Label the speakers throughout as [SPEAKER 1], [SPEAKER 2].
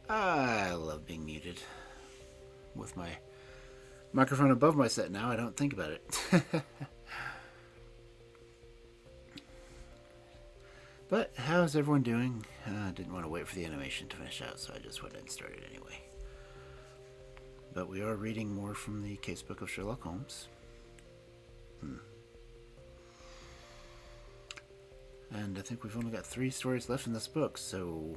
[SPEAKER 1] I love being muted. With my microphone above my set now, I don't think about it. But how's everyone doing? I didn't want to wait for the animation to finish out, so I just went and started anyway. But we are reading more from the casebook of Sherlock Holmes. And I think we've only got 3 stories left in this book, so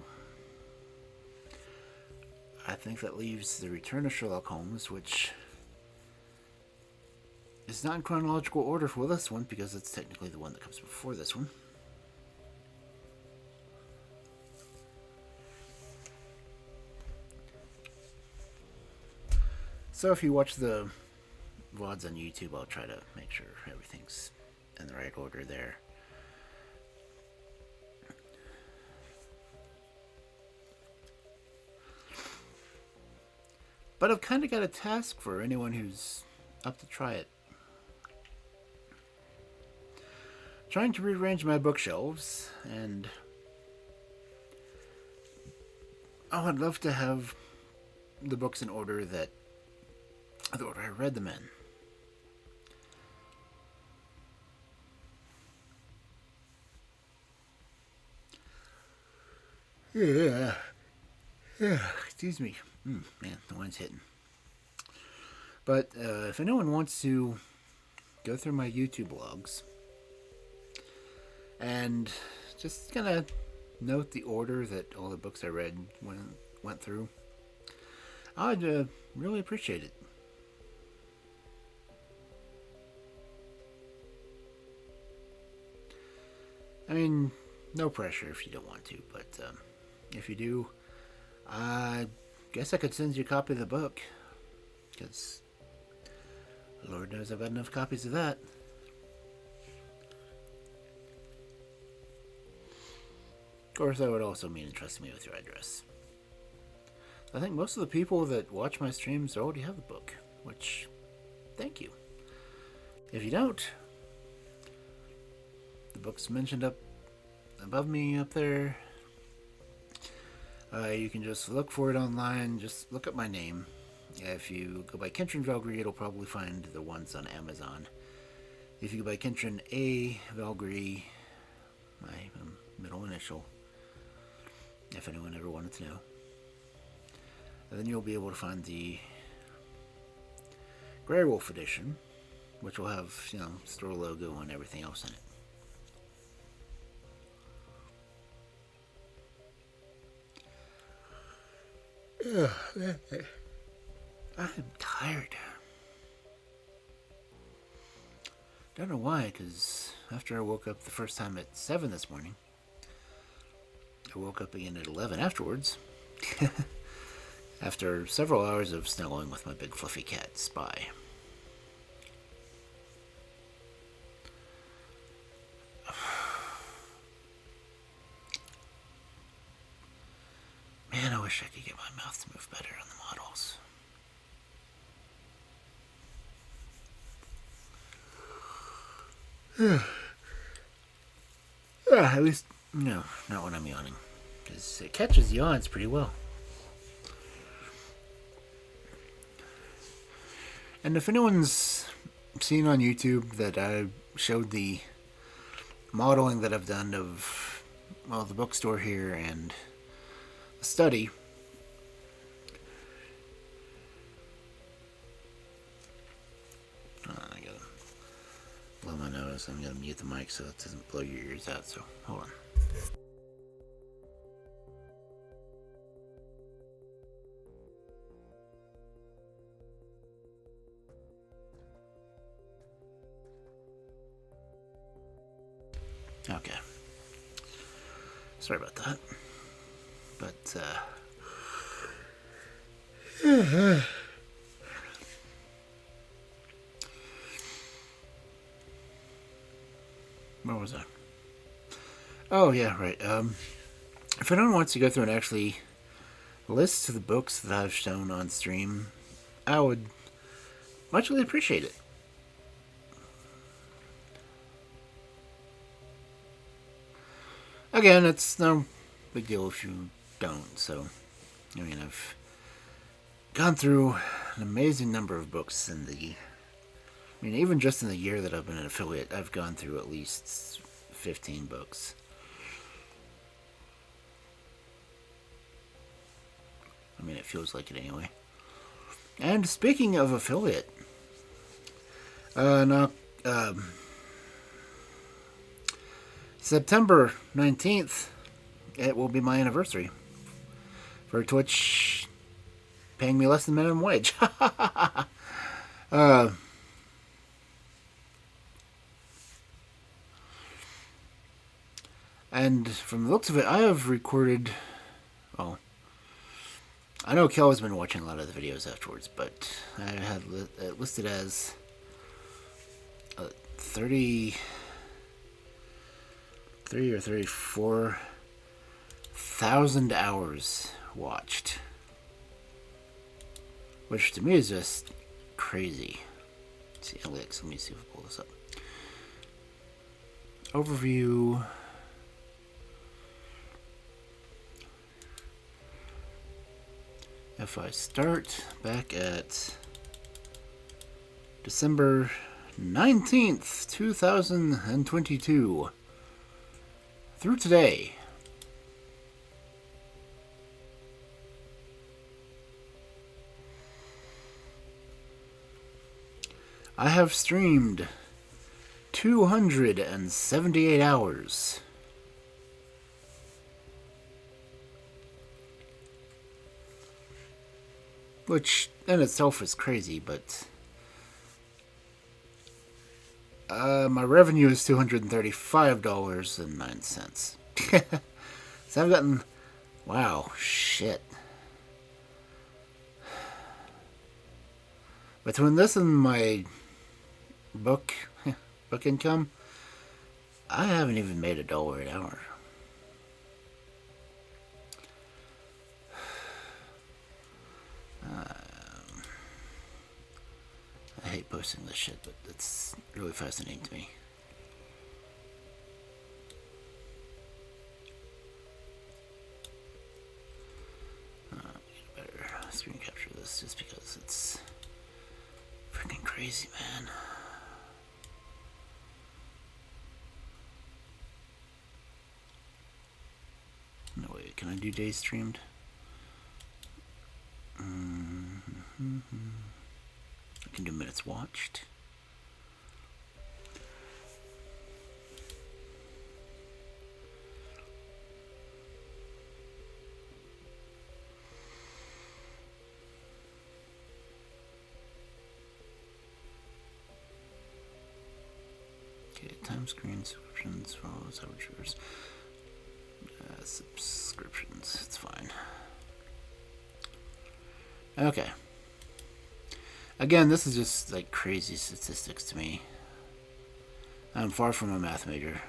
[SPEAKER 1] I think that leaves The Return of Sherlock Holmes, which is not in chronological order for this one, because it's technically the one that comes before this one. So if you watch the VODs on YouTube, I'll try to make sure everything's in the right order there. But I've kind of got a task for anyone who's up to try it. Trying to rearrange my bookshelves, and I'd love to have the books in order the order I read them in. Yeah, excuse me. Man, the wine's hitting. But if anyone wants to go through my YouTube logs and just kind of note the order that all the books I read went through, I'd really appreciate it. I mean, no pressure if you don't want to, but if you do, I guess I could send you a copy of the book, because Lord knows I've got enough copies of that. Of course, that would also mean entrusting me with your address. I think most of the people that watch my streams already have the book, which, thank you. If you don't, the book's mentioned up above me up there. You can just look for it online. Just look up my name. If you go by Kentron Valgry, it'll probably find the ones on Amazon. If you go by Kentron A. Valgry, my middle initial, if anyone ever wanted to know, then you'll be able to find the Grey Wolf edition, which will have, store logo and everything else in it. I'm tired. Don't know why, because after I woke up the first time at 7 this morning, I woke up again at 11 afterwards. After several hours of snuggling with my big fluffy cat, Spy. Man, I wish I could get my mouth to move better on the models. At least, no, not when I'm yawning. Because it catches yawns pretty well. And if anyone's seen on YouTube that I showed the modeling that I've done of, the bookstore here and the study, I gotta blow my nose. I'm gonna mute the mic so it doesn't blow your ears out, so hold on. Okay. Sorry about that. But, where was I? Oh, yeah, right. If anyone wants to go through and actually list the books that I've shown on stream, I would muchly appreciate it. Again, it's no big deal if you don't, so I mean, I've gone through an amazing number of books in the... I mean, even just in the year that I've been an affiliate, I've gone through at least 15 books. I mean, it feels like it anyway. And speaking of affiliate, now, September 19th, it will be my anniversary for Twitch paying me less than minimum wage. And from the looks of it, I have recorded... Well, I know Kel has been watching a lot of the videos afterwards, but I had it listed as 33 or 34,000 hours watched. Which to me is just crazy. Let's see, Alex, let me see if I pull this up. Overview. If I start back at December 19th, 2022, through today, I have streamed 278 hours. Which in itself is crazy, but my revenue is $235.09. So I've gotten... Wow, shit. Between this and my book income, I haven't even made $1 an hour. I hate posting this shit, but it's really fascinating to me. Better screen capture this just because it's freaking crazy, man. No, wait, can I do day streamed? I can do minutes watched. Okay, time screen subscriptions, follows, averagers. Subscriptions, it's fine. Okay. Again, this is just like crazy statistics to me. I'm far from a math major.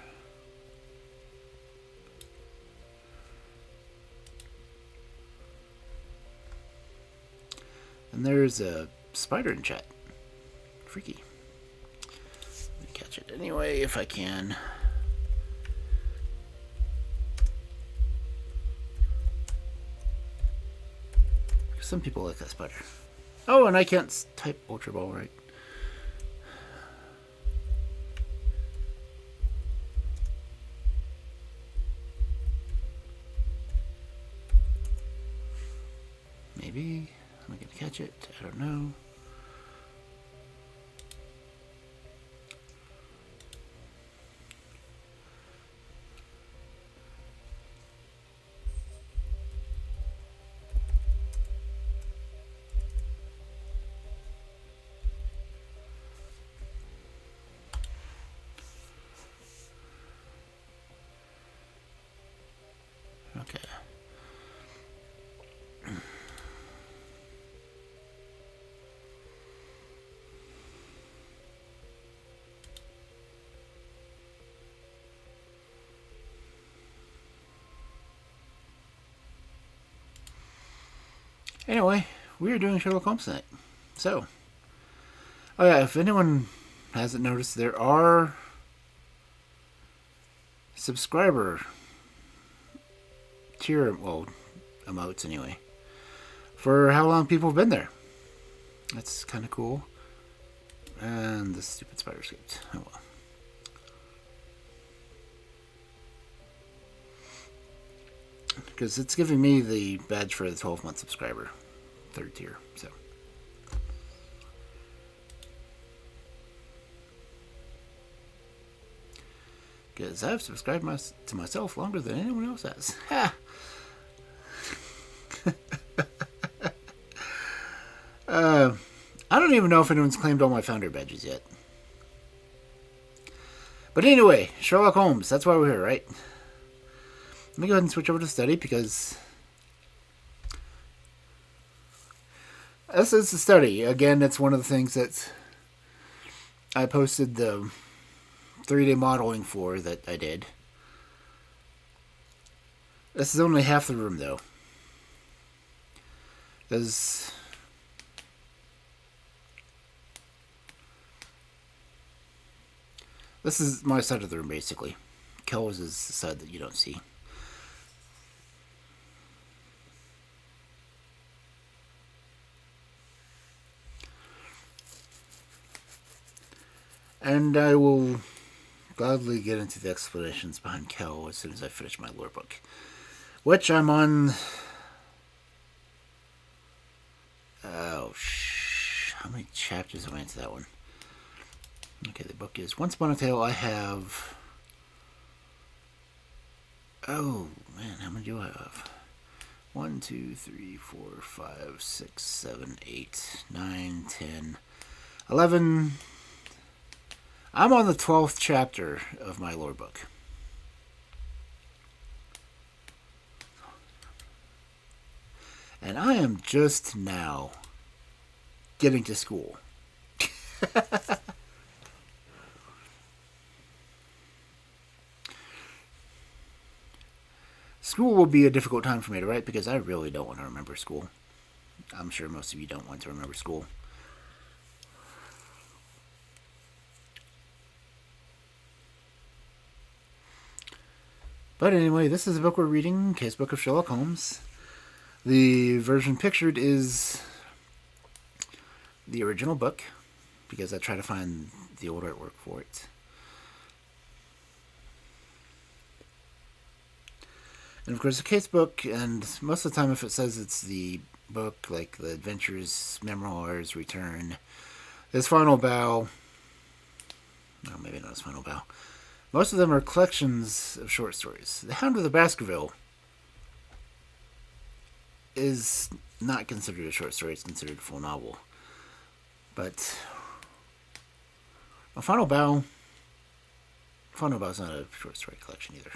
[SPEAKER 1] And there's a spider in chat. Freaky. Let me catch it anyway if I can. Some people like that spider. Oh, and I can't type Ultra Ball right. Maybe. Am I going to catch it? I don't know. Okay. Anyway, we are doing Sherlock Holmes tonight. So, oh yeah, if anyone hasn't noticed, there are subscriber tier, well, emotes anyway. for how long people have been there. That's kind of cool. And the stupid spider escaped. Oh well. Because it's giving me the badge for the 12-month subscriber. 3rd tier, so. Because I've subscribed to myself longer than anyone else has. Ha! I don't even know if anyone's claimed all my founder badges yet. But anyway, Sherlock Holmes, that's why we're here, right? Let me go ahead and switch over to study because this is the study. Again, it's one of the things that I posted the 3D modeling for that I did. This is only half the room, though. Because this is my side of the room, basically. Kel's is the side that you don't see. And I will gladly get into the explanations behind Kel as soon as I finish my lore book. Which I'm on... How many chapters am I into that one? Okay, the book is Once Upon a Tale. I have... Oh, man, how many do I have? 1, 2, 3, 4, 5, 6, 7, 8, 9, 10, 11... I'm on the 12th chapter of my lore book. And I am just now getting to school. School will be a difficult time for me to write because I really don't want to remember school. I'm sure most of you don't want to remember school. But anyway, this is the book we're reading, Casebook of Sherlock Holmes. The version pictured is the original book, because I try to find the old artwork for it. And of course, the casebook, and most of the time if it says it's the book, like the Adventures, Memoirs, Return, His Final Bow, no, maybe not His Final Bow, most of them are collections of short stories. The Hound of the Baskerville is not considered a short story, it's considered a full novel. But a Final Bow is not a short story collection either.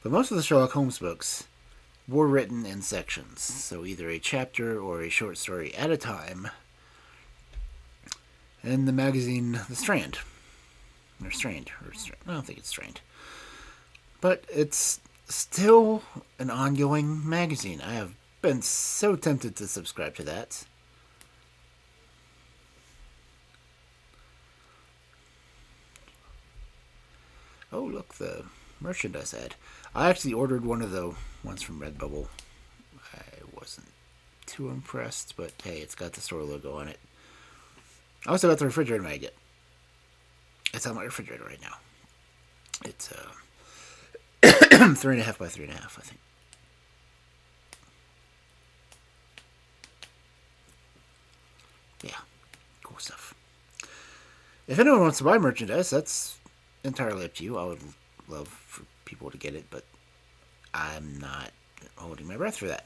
[SPEAKER 1] But most of the Sherlock Holmes books were written in sections, so either a chapter or a short story at a time. In the magazine The Strand. Or Strand. I don't think it's Strand. But it's still an ongoing magazine. I have been so tempted to subscribe to that. Oh, look, the merchandise ad. I actually ordered one of the ones from Redbubble. I wasn't too impressed, but hey, it's got the store logo on it. I also got the refrigerator magnet. It's on my refrigerator right now. It's 3.5 by 3.5, I think. Yeah, cool stuff. If anyone wants to buy merchandise, that's entirely up to you. I would love for people to get it, but I'm not holding my breath for that.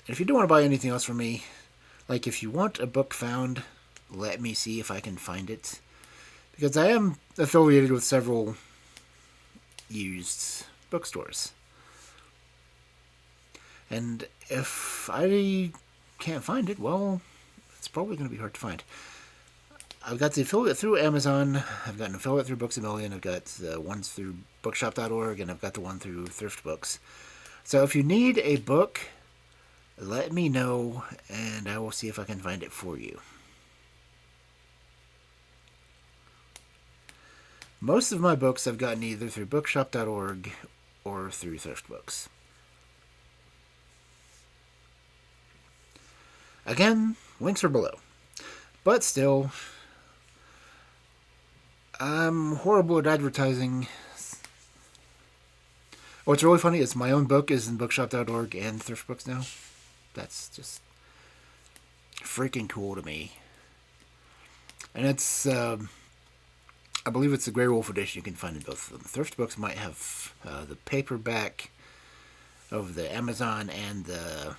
[SPEAKER 1] If you do want to buy anything else from me, like if you want a book found, let me see if I can find it. Because I am affiliated with several used bookstores. And if I can't find it, well, it's probably going to be hard to find. I've got the affiliate through Amazon, I've got an affiliate through Books A Million, I've got the ones through bookshop.org, and I've got the one through Thrift Books. So if you need a book, let me know, and I will see if I can find it for you. Most of my books I've gotten either through bookshop.org or through thrift books. Again, links are below. But still, I'm horrible at advertising. What's really funny is my own book is in bookshop.org and thrift books now. That's just freaking cool to me. And it's, I believe it's the Grey Wolf edition you can find in both of them. Thrift books might have the paperback of the Amazon and the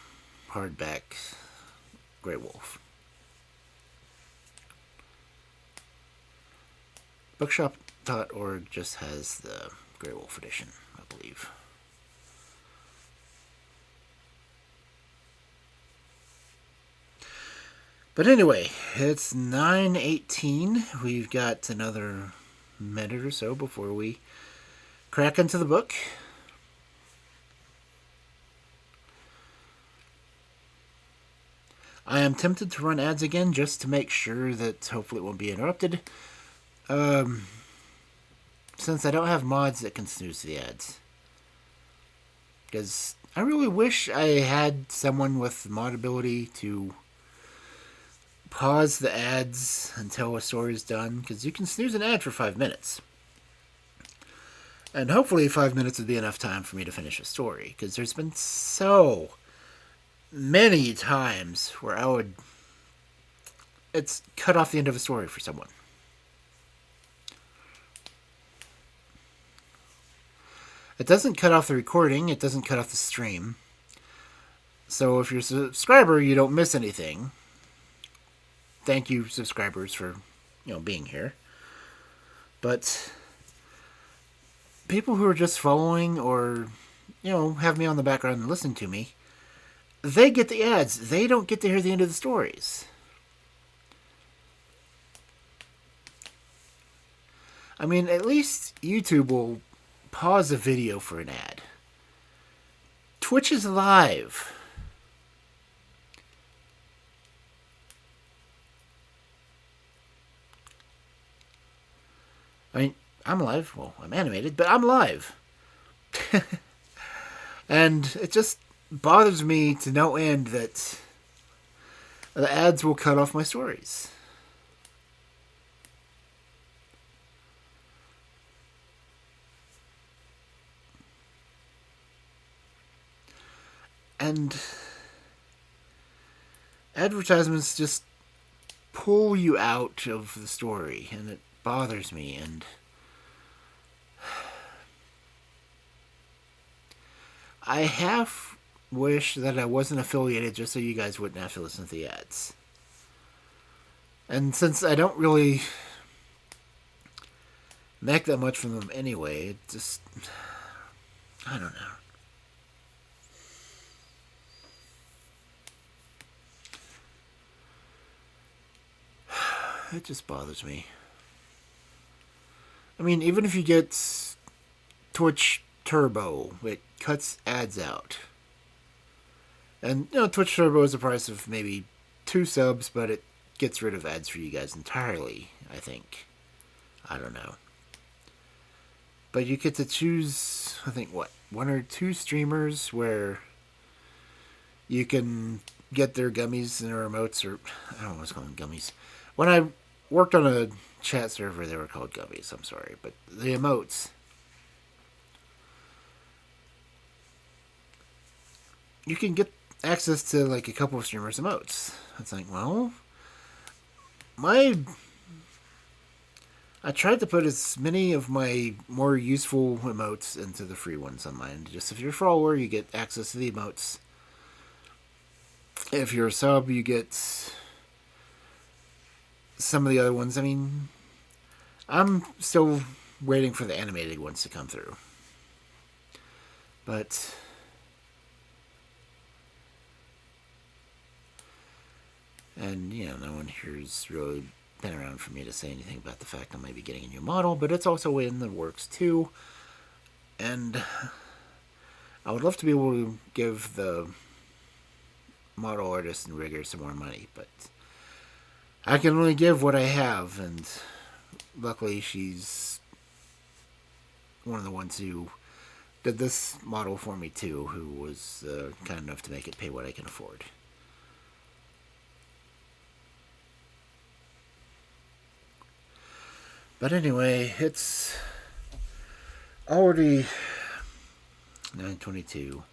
[SPEAKER 1] hardback Grey Wolf. Bookshop.org just has the Grey Wolf edition, I believe. But anyway, it's 9:18. We've got another minute or so before we crack into the book. I am tempted to run ads again just to make sure that hopefully it won't be interrupted. Since I don't have mods that can snooze the ads. Because I really wish I had someone with mod ability to pause the ads until a story is done. Because you can snooze an ad for 5 minutes. And hopefully 5 minutes would be enough time for me to finish a story. Because there's been so many times where it's cut off the end of a story for someone. It doesn't cut off the recording. It doesn't cut off the stream. So if you're a subscriber, you don't miss anything. Thank you, subscribers, for being here. But people who are just following or have me on the background and listen to me, they get the ads. They don't get to hear the end of the stories. I mean, at least YouTube will pause a video for an ad. Twitch is live. I mean, I'm live. Well, I'm animated, but I'm live. And it just bothers me to no end that the ads will cut off my stories. And advertisements just pull you out of the story, and it bothers me. And I half wish that I wasn't affiliated just so you guys wouldn't have to listen to the ads. And since I don't really make that much from them anyway, it just, I don't know. It just bothers me. I mean, even if you get Twitch Turbo, it cuts ads out. And, Twitch Turbo is the price of maybe 2 subs, but it gets rid of ads for you guys entirely, I think. I don't know. But you get to choose, I think, 1 or 2 streamers where you can get their gummies and their emotes, or I don't know what's called gummies. When I worked on a chat server, they were called gummies, I'm sorry, but the emotes, you can get access to like a couple of streamers' emotes. It's like, well, I tried to put as many of my more useful emotes into the free ones on mine. Just if you're a follower, you get access to the emotes. If you're a sub, you get some of the other ones. I mean, I'm still waiting for the animated ones to come through. But and no one here's really been around for me to say anything about the fact I might be getting a new model, but it's also in the works too. And I would love to be able to give the model artist and rigger some more money, but I can only give what I have, and luckily she's one of the ones who did this model for me too, who was kind enough to make it pay what I can afford. But anyway, it's already 9:22.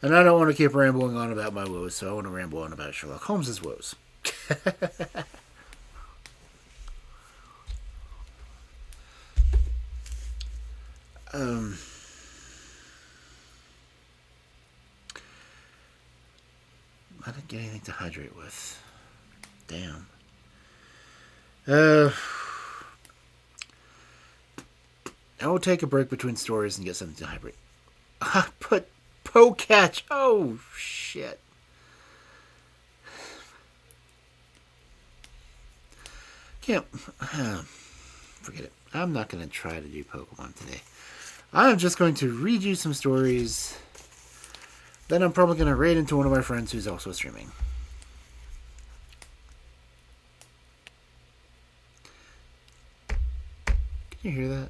[SPEAKER 1] And I don't want to keep rambling on about my woes, so I want to ramble on about Sherlock Holmes' woes. I didn't get anything to hydrate with. Damn. I will take a break between stories and get something to hydrate. Put Pocatch. Oh, shit. Can't. Forget it. I'm not going to try to do Pokemon today. I'm just going to read you some stories. Then I'm probably going to raid into one of my friends who's also streaming. Can you hear that?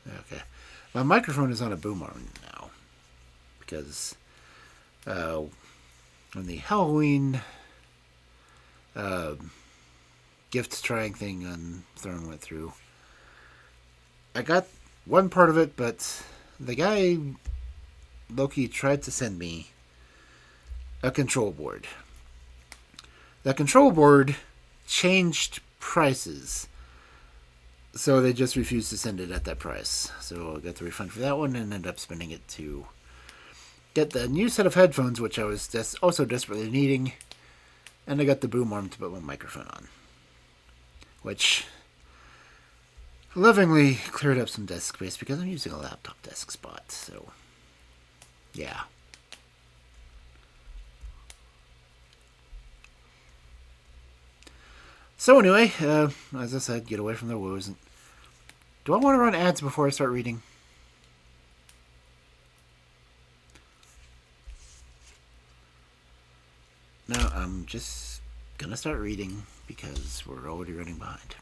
[SPEAKER 1] Okay. My microphone is on a boom arm now. Because when the Halloween gift trying thing on Throne went through, I got one part of it, but the guy, Loki, tried to send me a control board. That control board changed prices, so they just refused to send it at that price. So I got the refund for that one and ended up spending it to get the new set of headphones, which I was also desperately needing, and I got the boom arm to put my microphone on, which lovingly cleared up some desk space because I'm using a laptop desk spot, so yeah. So anyway, as I said, get away from the woes. Do I want to run ads before I start reading? No, I'm just gonna start reading because we're already running behind.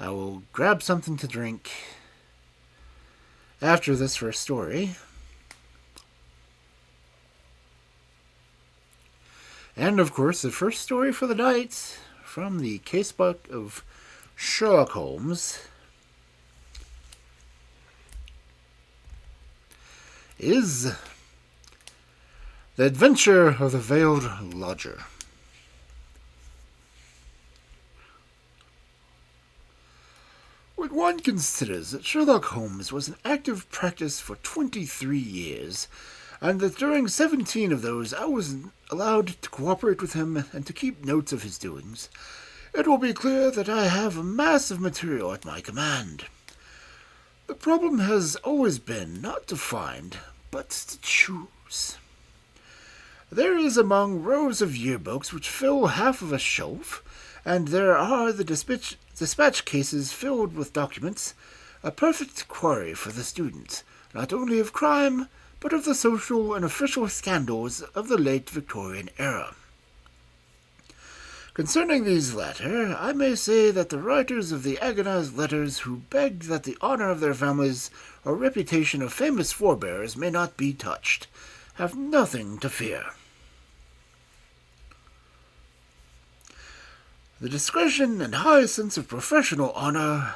[SPEAKER 1] I will grab something to drink after this first story. And of course, the first story for the night from the casebook of Sherlock Holmes is The Adventure of the Veiled Lodger. When one considers that Sherlock Holmes was in active practice for 23 years, and that during 17 of those I was allowed to cooperate with him and to keep notes of his doings, it will be clear that I have a mass of material at my command. The problem has always been not to find, but to choose. There is among rows of yearbooks which fill half of a shelf, and there are the dispatch cases filled with documents, a perfect quarry for the student, not only of crime, but of the social and official scandals of the late Victorian era. Concerning these latter, I may say that the writers of the agonized letters who begged that the honor of their families or reputation of famous forebears may not be touched have nothing to fear. The discretion and high sense of professional honor,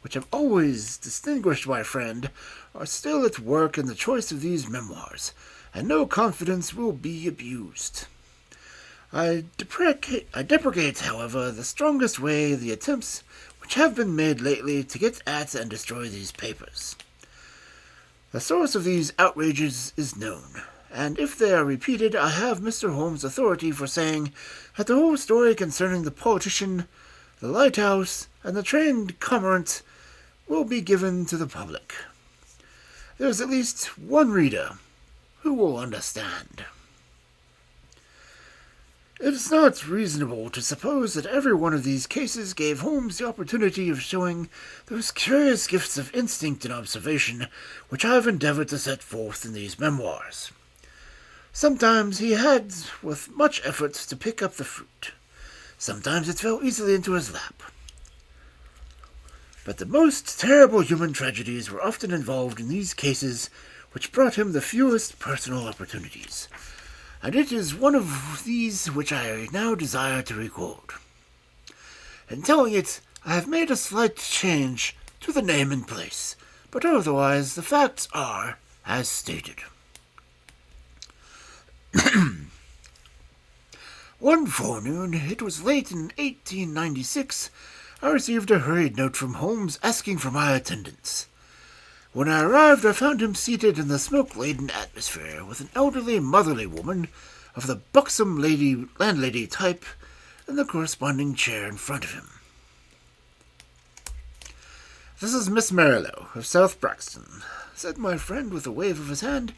[SPEAKER 1] which have always distinguished my friend, are still at work in the choice of these memoirs, and no confidence will be abused. I deprecate, however, the strongest way the attempts which have been made lately to get at and destroy these papers. The source of these outrages is known, and if they are repeated, I have Mr. Holmes' authority for saying that the whole story concerning the politician, the lighthouse, and the trained cormorant will be given to the public. There is at least one reader who will understand. It is not reasonable to suppose that every one of these cases gave Holmes the opportunity of showing those curious gifts of instinct and observation which I have endeavored to set forth in these memoirs. Sometimes he had, with much effort, to pick up the fruit. Sometimes it fell easily into his lap. But the most terrible human tragedies were often involved in these cases, which brought him the fewest personal opportunities. And it is one of these which I now desire to record. In telling it, I have made a slight change to the name and place, but otherwise the facts are as stated. One forenoon, it was late in 1896, I received a hurried note from Holmes asking for my attendance. When I arrived, I found him seated in the smoke-laden atmosphere with an elderly, motherly woman of the buxom landlady type in the corresponding chair in front of him. "This is Miss Marilow, of South Braxton," said my friend with a wave of his hand.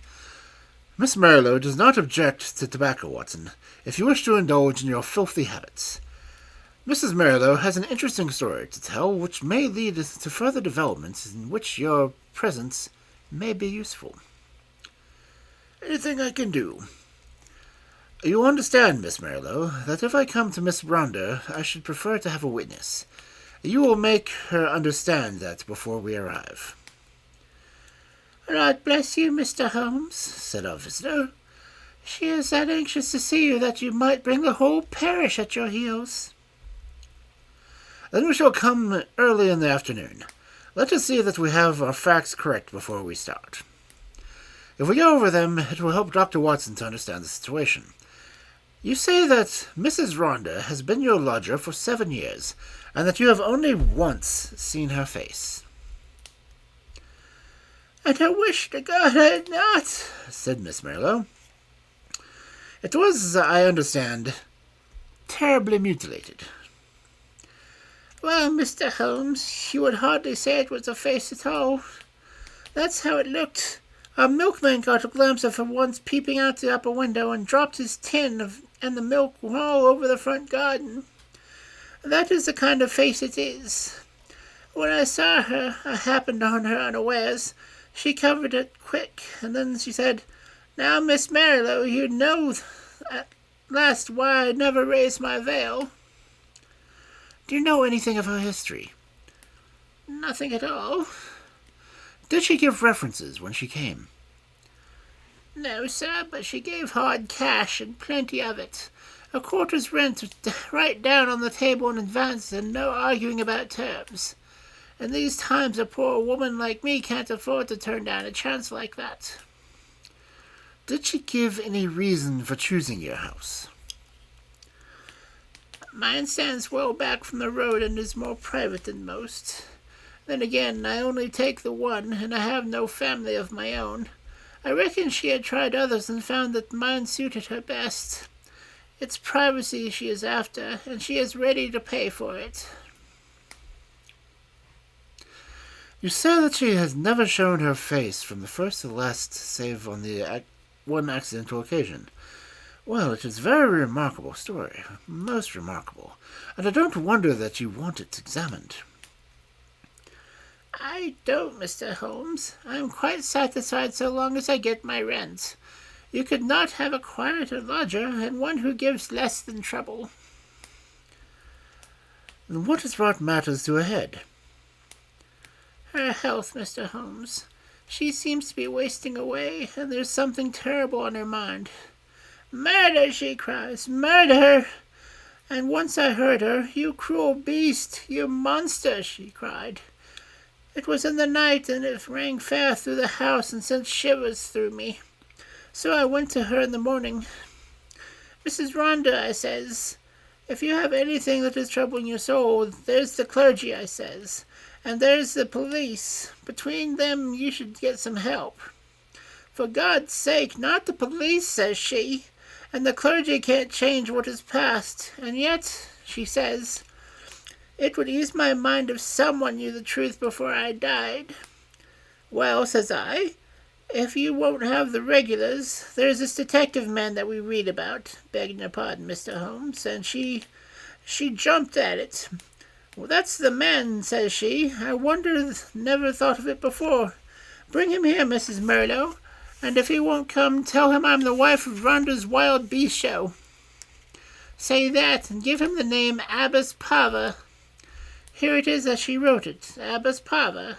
[SPEAKER 1] "Miss Marilow does not object to tobacco, Watson, if you wish to indulge in your filthy habits. Mrs. Marilow has an interesting story to tell, which may lead to further developments in which your presence may be useful." "Anything I can do?" "You understand, Miss Marilow, that if I come to Miss Rhonda, I should prefer to have a witness. You will make her understand that before we arrive."
[SPEAKER 2] "God bless you, Mr. Holmes," said our visitor. "She is that anxious to see you that you might bring the whole parish at your heels."
[SPEAKER 1] "Then we shall come early in the afternoon. Let us see that we have our facts correct before we start. If we go over them, it will help Dr. Watson to understand the situation. You say that Mrs. Rhonda has been your lodger for 7 years, and that you have only once seen her face."
[SPEAKER 2] "And I wish to God I had not,"
[SPEAKER 1] said Miss Marilow. "It was, I understand, terribly mutilated."
[SPEAKER 2] "Well, Mr. Holmes, you would hardly say it was a face at all. That's how it looked. Our milkman got a glimpse of her once peeping out the upper window and dropped his tin and the milk all over the front garden. That is the kind of face it is. When I saw her, I happened on her unawares. She covered it quick, and then she said, 'Now, Miss Marilow, you know at last why I never raised my veil.'"
[SPEAKER 1] "Do you know anything of her history?"
[SPEAKER 2] "Nothing at all."
[SPEAKER 1] "Did she give references when she came?"
[SPEAKER 2] "No, sir, but she gave hard cash, and plenty of it. A quarter's rent right down on the table in advance, and no arguing about terms. In these times a poor woman like me can't afford to turn down a chance like that."
[SPEAKER 1] "Did she give any reason for choosing your house?"
[SPEAKER 2] "Mine stands well back from the road and is more private than most. Then again, I only take the one, and I have no family of my own. I reckon she had tried others and found that mine suited her best. It's privacy she is after, and she is ready to pay for it."
[SPEAKER 1] "You say that she has never shown her face from the first to the last, save on the one accidental occasion. Well, it is a very remarkable story, most remarkable, and I don't wonder that you want it examined."
[SPEAKER 2] "I don't, Mr. Holmes. I am quite satisfied so long as I get my rent. You could not have a quieter lodger, and one who gives less than trouble."
[SPEAKER 1] "Then what has brought matters to a head?"
[SPEAKER 2] "Her health, Mr. Holmes. She seems to be wasting away, and there's something terrible on her mind. 'Murder!' she cries, 'murder!' And once I heard her, 'You cruel beast, you monster!' she cried. It was in the night, and it rang fair through the house and sent shivers through me. So I went to her in the morning. 'Mrs. Rhonda,' I says, 'if you have anything that is troubling your soul, there's the clergy,' I says, 'and there's the police. Between them you should get some help.' 'For God's sake, not the police,' says she, 'and the clergy can't change what is past. And yet,' she says, 'it would ease my mind if someone knew the truth before I died.' 'Well,' says I, 'if you won't have the regulars, there's this detective man that we read about, begging your pardon, Mr. Holmes, and she jumped at it. 'Well, that's the man,' says she. 'I never thought of it before. Bring him here, Mrs. Marilow, and if he won't come, tell him I'm the wife of Rhonda's wild beast show.' Say that and give him the name Abbess Pava. Here it is as she wrote it, Abbess Pava.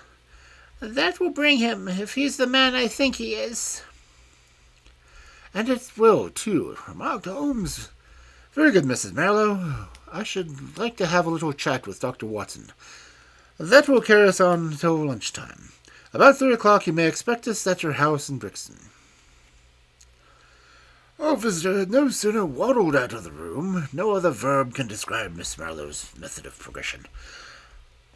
[SPEAKER 2] That will bring him, if he's the man I think he is.
[SPEAKER 1] And it will, too, remarked Holmes. Very good, Mrs. Marlowe. I should like to have a little chat with Dr. Watson. That will carry us on till lunchtime. About 3 o'clock you may expect us at your house in Brixton. Our visitor had no sooner waddled out of the room, no other verb can describe Miss Marlowe's method of progression,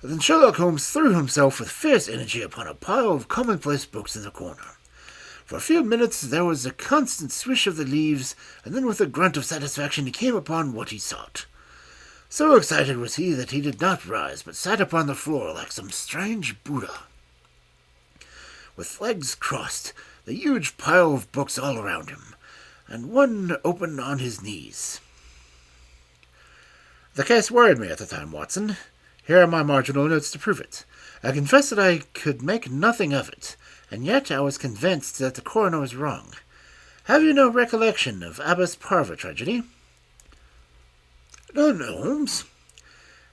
[SPEAKER 1] than Sherlock Holmes threw himself with fierce energy upon a pile of commonplace books in the corner. For a few minutes there was a constant swish of the leaves, and then with a grunt of satisfaction he came upon what he sought. So excited was he that he did not rise, but sat upon the floor like some strange Buddha, with legs crossed, the huge pile of books all around him, and one open on his knees. The case worried me at the time, Watson. Here are my marginal notes to prove it. I confess that I could make nothing of it, and yet I was convinced that the coroner was wrong. Have you no recollection of Abbess Parva tragedy? No, Holmes.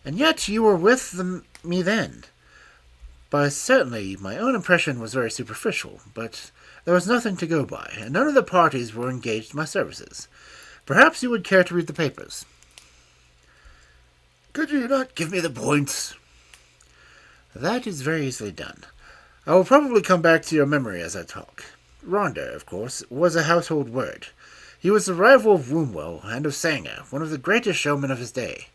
[SPEAKER 1] And yet you were with me then. By certainly my own impression was very superficial, but there was nothing to go by, and none of the parties were engaged in my services. Perhaps you would care to read the papers. Could you not give me the points? That is very easily done. I will probably come back to your memory as I talk. Rondeur, of course, was a household word. He was the rival of Wombwell and of Sanger, one of the greatest showmen of his day.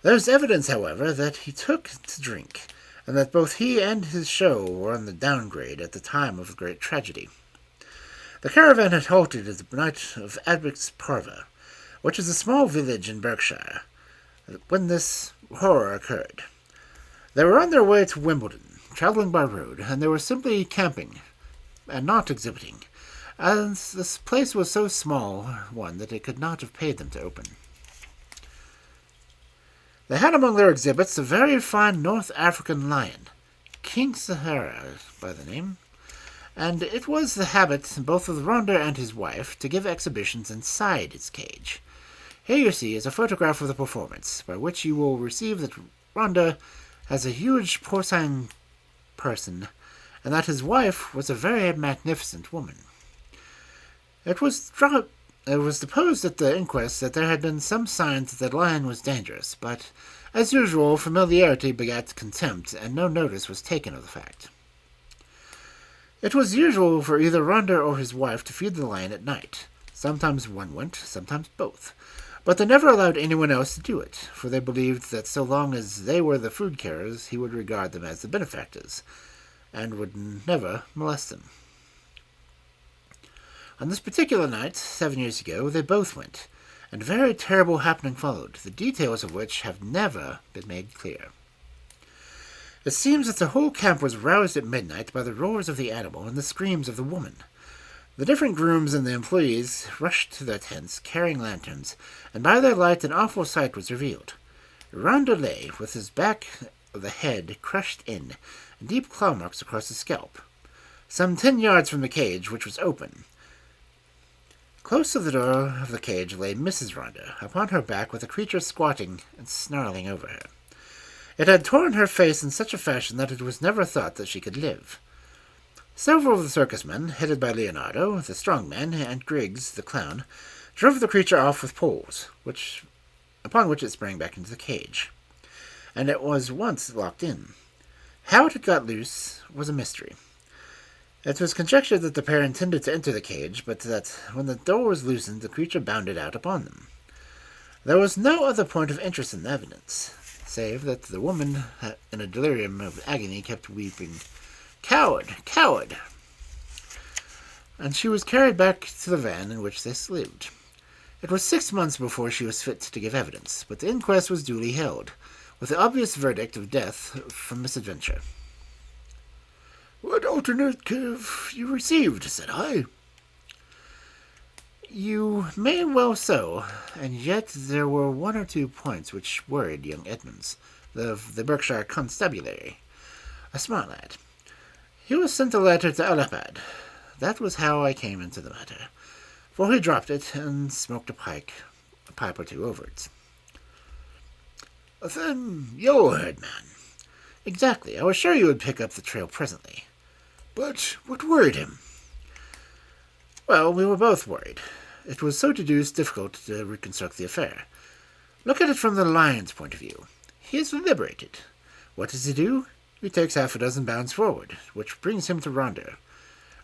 [SPEAKER 1] There is evidence, however, that he took to drink, and that both he and his show were on the downgrade at the time of the great tragedy. The caravan had halted at the night of Abbess Parva, which is a small village in Berkshire, when this horror occurred. They were on their way to Wimbledon, travelling by road, and they were simply camping, and not exhibiting, as this place was so small one that it could not have paid them to open. They had among their exhibits a very fine North African lion, King Sahara by the name, and it was the habit both of the Rondeur and his wife to give exhibitions inside its cage. Here you see is a photograph of the performance, by which you will receive that Rondeur has a huge porcine person, and that his wife was a very magnificent woman. It was deposed at the inquest that there had been some signs that the lion was dangerous, but, as usual, familiarity begat contempt, and no notice was taken of the fact. It was usual for either Rondeur or his wife to feed the lion at night. Sometimes one went, sometimes both. But they never allowed anyone else to do it, for they believed that so long as they were the food carriers, he would regard them as the benefactors, and would never molest them. On this particular night, 7 years ago, they both went, and a very terrible happening followed, the details of which have never been made clear. It seems that the whole camp was roused at midnight by the roars of the animal and the screams of the woman. The different grooms and the employees rushed to their tents, carrying lanterns, and by their light an awful sight was revealed. Rondeur lay, with his back of the head crushed in, and deep claw marks across his scalp. Some 10 yards from the cage, which was open, close to the door of the cage lay Mrs. Rondeur, upon her back with a creature squatting and snarling over her. It had torn her face in such a fashion that it was never thought that she could live. Several of the circus men, headed by Leonardo, the strong man, and Griggs, the clown, drove the creature off with poles, upon which it sprang back into the cage, and it was once locked in. How it had got loose was a mystery. It was conjectured that the pair intended to enter the cage, but that when the door was loosened, the creature bounded out upon them. There was no other point of interest in the evidence, save that the woman, in a delirium of agony, kept weeping, "Coward! Coward!" and she was carried back to the van in which they lived. It was 6 months before she was fit to give evidence, but the inquest was duly held, with the obvious verdict of death from misadventure. "What alternative you received?" said I. "You may well so, and yet there were 1 or 2 points which worried young Edmonds, the Berkshire constabulary, a smart lad. He was sent a letter to Allahabad. That was how I came into the matter, for he dropped it and smoked a pipe a pipe or two over it. "A thin, yellow-haired man." "Exactly. I was sure you would pick up the trail presently." "But what worried him?" "Well, we were both worried. It was so difficult to reconstruct the affair. Look at it from the lion's point of view. He is liberated. What does he do? He takes half a dozen bounds forward, which brings him to Rhonda.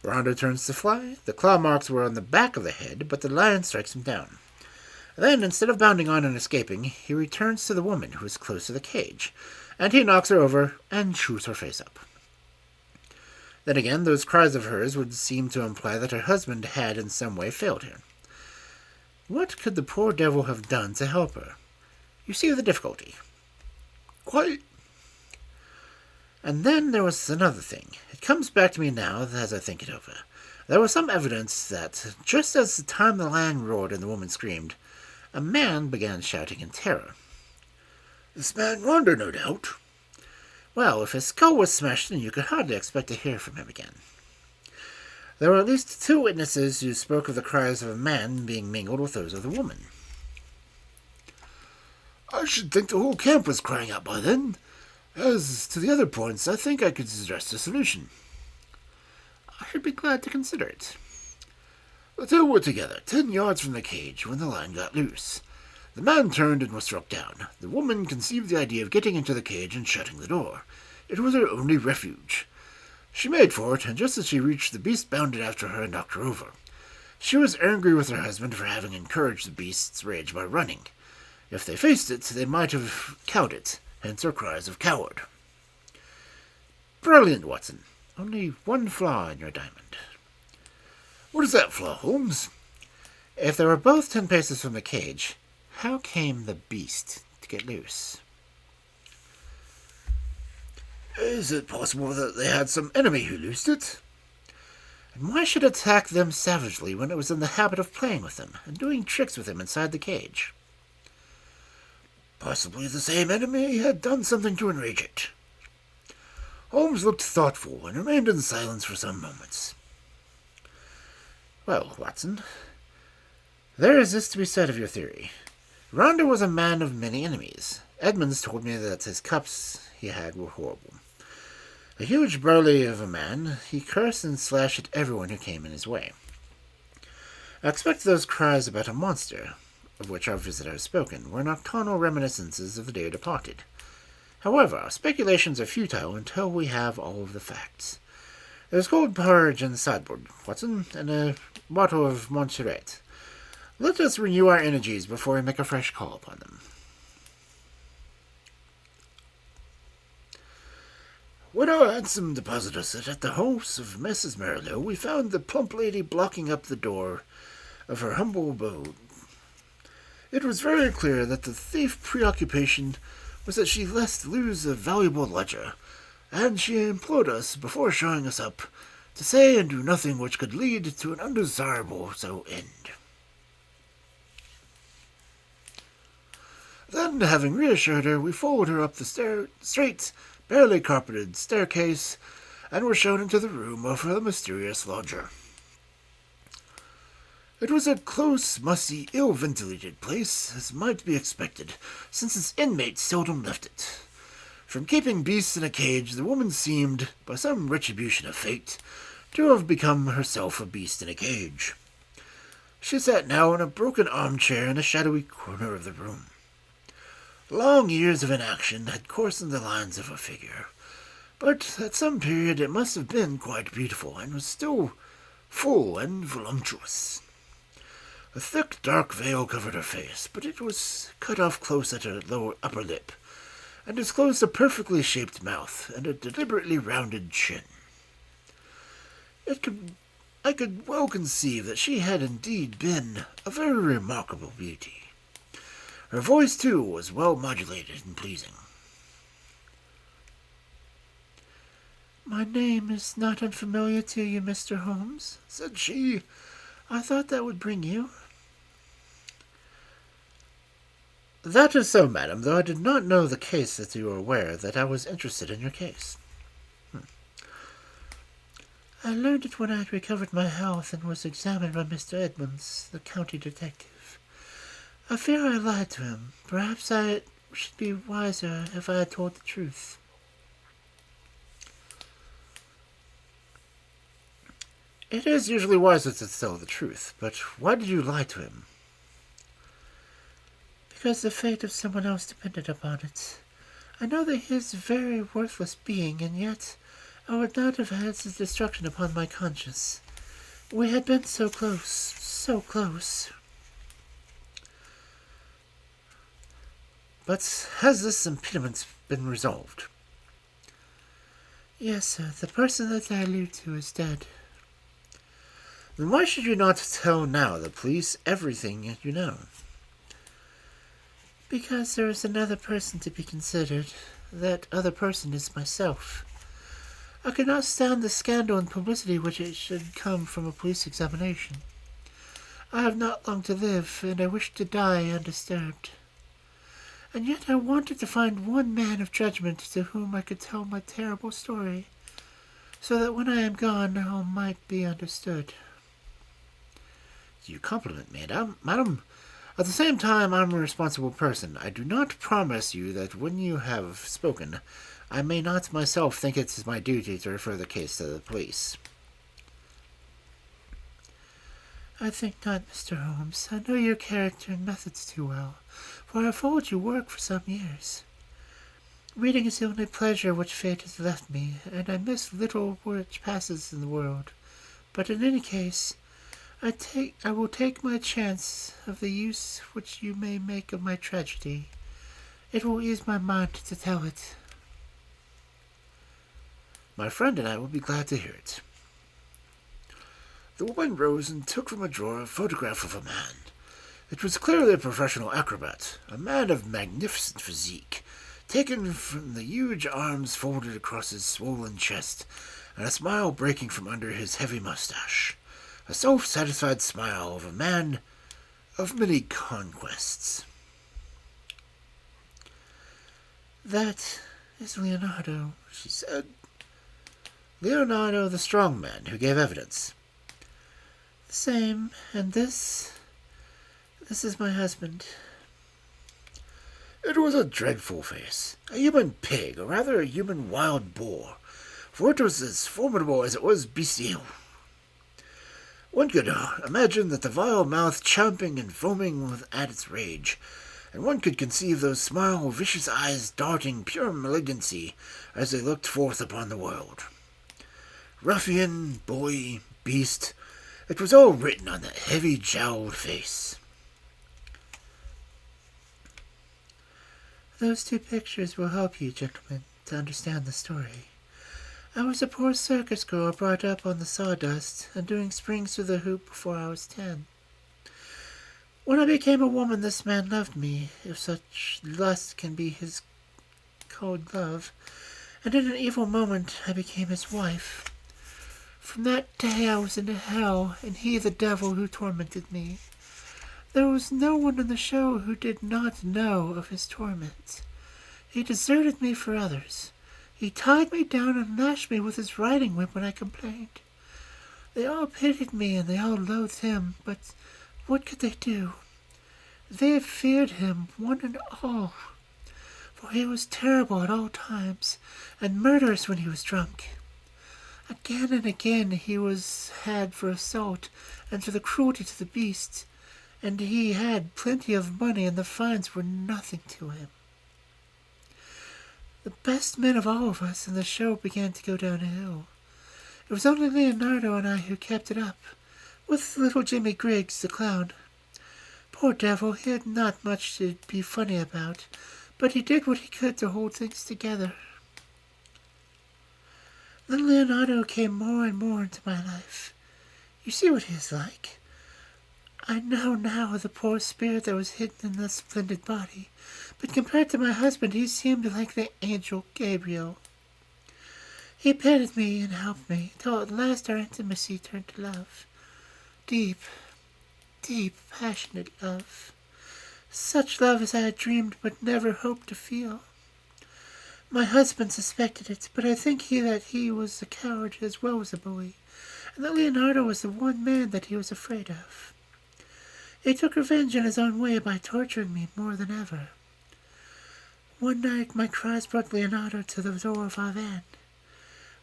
[SPEAKER 1] Rhonda turns to fly. The claw marks were on the back of the head, but the lion strikes him down. Then, instead of bounding on and escaping, he returns to the woman who is close to the cage, and he knocks her over and chews her face up. Then again, those cries of hers would seem to imply that her husband had in some way failed her. What could the poor devil have done to help her? You see the difficulty." "Quite." "And then there was another thing. It comes back to me now as I think it over. There was some evidence that, just as the time the lion roared and the woman screamed, a man began shouting in terror." "This man Rhonda, no doubt." "Well, if his skull was smashed in, you could hardly expect to hear from him again. There were at least 2 witnesses who spoke of the cries of a man being mingled with those of the woman." "I should think the whole camp was crying out by then. As to the other points, I think I could suggest a solution." "I should be glad to consider it." "The 2 were together, 10 yards from the cage, when the lion got loose. The man turned and was struck down. The woman conceived the idea of getting into the cage and shutting the door. It was her only refuge. She made for it, and just as she reached, the beast bounded after her and knocked her over. She was angry with her husband for having encouraged the beast's rage by running. If they faced it, they might have cowed it, hence her cries of coward." "Brilliant, Watson. Only one flaw in your diamond." "What is that flaw, Holmes?" "If they were both 10 paces from the cage, how came the beast to get loose?" "Is it possible that they had some enemy who loosed it?" "And why should it attack them savagely when it was in the habit of playing with them and doing tricks with them inside the cage?" "Possibly the same enemy had done something to enrage it." Holmes looked thoughtful and remained in silence for some moments. "Well, Watson, there is this to be said of your theory. Rhonda was a man of many enemies. Edmonds told me that his cups he had were horrible. A huge burly of a man, he cursed and slashed at everyone who came in his way. I expect those cries about a monster, of which our visitor has spoken, were nocturnal reminiscences of the day departed. However, our speculations are futile until we have all of the facts. There's cold porridge in the sideboard, Watson, and a bottle of Montserrat. Let us renew our energies before we make a fresh call upon them." "When our handsome depositor sat at the house of Mrs. Merrilow, we found the plump lady blocking up the door of her humble abode. It was very clear that the thief's preoccupation was that she lest lose a valuable ledger, and she implored us, before showing us up, to say and do nothing which could lead to an undesirable end. Then, having reassured her, we followed her up the straight, barely carpeted staircase, and were shown into the room of her mysterious lodger. It was a close, musty, ill-ventilated place, as might be expected, since its inmates seldom left it. From keeping beasts in a cage, the woman seemed, by some retribution of fate, to have become herself a beast in a cage. She sat now in a broken armchair in a shadowy corner of the room. Long years of inaction had coarsened the lines of her figure, but at some period it must have been quite beautiful, and was still full and voluptuous. A thick, dark veil covered her face, but it was cut off close at her upper lip, and disclosed a perfectly shaped mouth and a deliberately rounded chin. I could well conceive that she had indeed been a very remarkable beauty. Her voice, too, was well modulated and pleasing. "My name is not unfamiliar to you, Mr. Holmes," said she. "I thought that would bring you." "That is so, madam, though I did not know the case that you were aware that I was interested in your case." "I learned it when I had recovered my health and was examined by Mr. Edmonds, the county detective.
[SPEAKER 2] I fear I lied to him. Perhaps I should be wiser if I had told the truth.
[SPEAKER 1] It is usually wiser to tell the truth, but why did you lie to him?
[SPEAKER 2] Because the fate of someone else depended upon it. I know that he is a very worthless being, and yet I would not have had his destruction upon my conscience. We had been so close, so close.
[SPEAKER 1] But has this impediment been resolved?
[SPEAKER 2] Yes, sir. The person that I allude to is dead.
[SPEAKER 1] Then why should you not tell now the police everything you know?
[SPEAKER 2] Because there is another person to be considered. That other person is myself. I could not stand the scandal and publicity which it should come from a police examination. I have not long to live, and I wish to die undisturbed. And yet I wanted to find one man of judgment to whom I could tell my terrible story, so that when I am gone all might be understood.
[SPEAKER 1] You compliment me, madam. At the same time, I'm a responsible person. I do not promise you that when you have spoken, I may not myself think it is my duty to refer the case to the police.
[SPEAKER 2] I think not, Mr. Holmes. I know your character and methods too well, for I have followed your work for some years. Reading is the only pleasure which fate has left me, and I miss little which passes in the world. But in any case, I will take my chance of the use which you may make of my tragedy. It will ease my mind to tell it.
[SPEAKER 1] My friend and I will be glad to hear it. The woman rose and took from a drawer a photograph of a man. It was clearly a professional acrobat, a man of magnificent physique, taken from the huge arms folded across his swollen chest, and a smile breaking from under his heavy mustache. A self-satisfied smile of a man of many conquests.
[SPEAKER 2] That is Leonardo,
[SPEAKER 1] she said. Leonardo, the strong man who gave evidence.
[SPEAKER 2] The same, and this is my husband.
[SPEAKER 1] It was a dreadful face, a human pig, or rather a human wild boar, for it was as formidable as it was bestial. One could imagine that the vile mouth champing and foaming at its rage, and one could conceive those small, vicious eyes darting pure malignancy as they looked forth upon the world. Ruffian, boy, beast, it was all written on that heavy jowled face.
[SPEAKER 2] Those two pictures will help you, gentlemen, to understand the story. I was a poor circus girl brought up on the sawdust and doing springs through the hoop before I was 10. When I became a woman, this man loved me, if such lust can be his cold love, and in an evil moment I became his wife. From that day I was in hell, and he the devil who tormented me. There was no one in the show who did not know of his torment. He deserted me for others. He tied me down and lashed me with his riding whip when I complained. They all pitied me and they all loathed him, but what could they do? They feared him, one and all, for he was terrible at all times, and murderous when he was drunk. Again and again he was had for assault and for the cruelty to the beasts, and he had plenty of money and the fines were nothing to him. The best men of all of us in the show began to go downhill. It was only Leonardo and I who kept it up, with little Jimmy Griggs, the clown. Poor devil, he had not much to be funny about, but he did what he could to hold things together. Then Leonardo came more and more into my life. You see what he is like. I know now the poor spirit that was hidden in the splendid body, but compared to my husband he seemed like the angel Gabriel. He petted me and helped me, till at last our intimacy turned to love. Deep, deep, passionate love. Such love as I had dreamed but never hoped to feel. My husband suspected it, but I think that he was a coward as well as a bully, and that Leonardo was the one man that he was afraid of. He took revenge in his own way by torturing me more than ever. One night my cries brought Leonardo to the door of our van.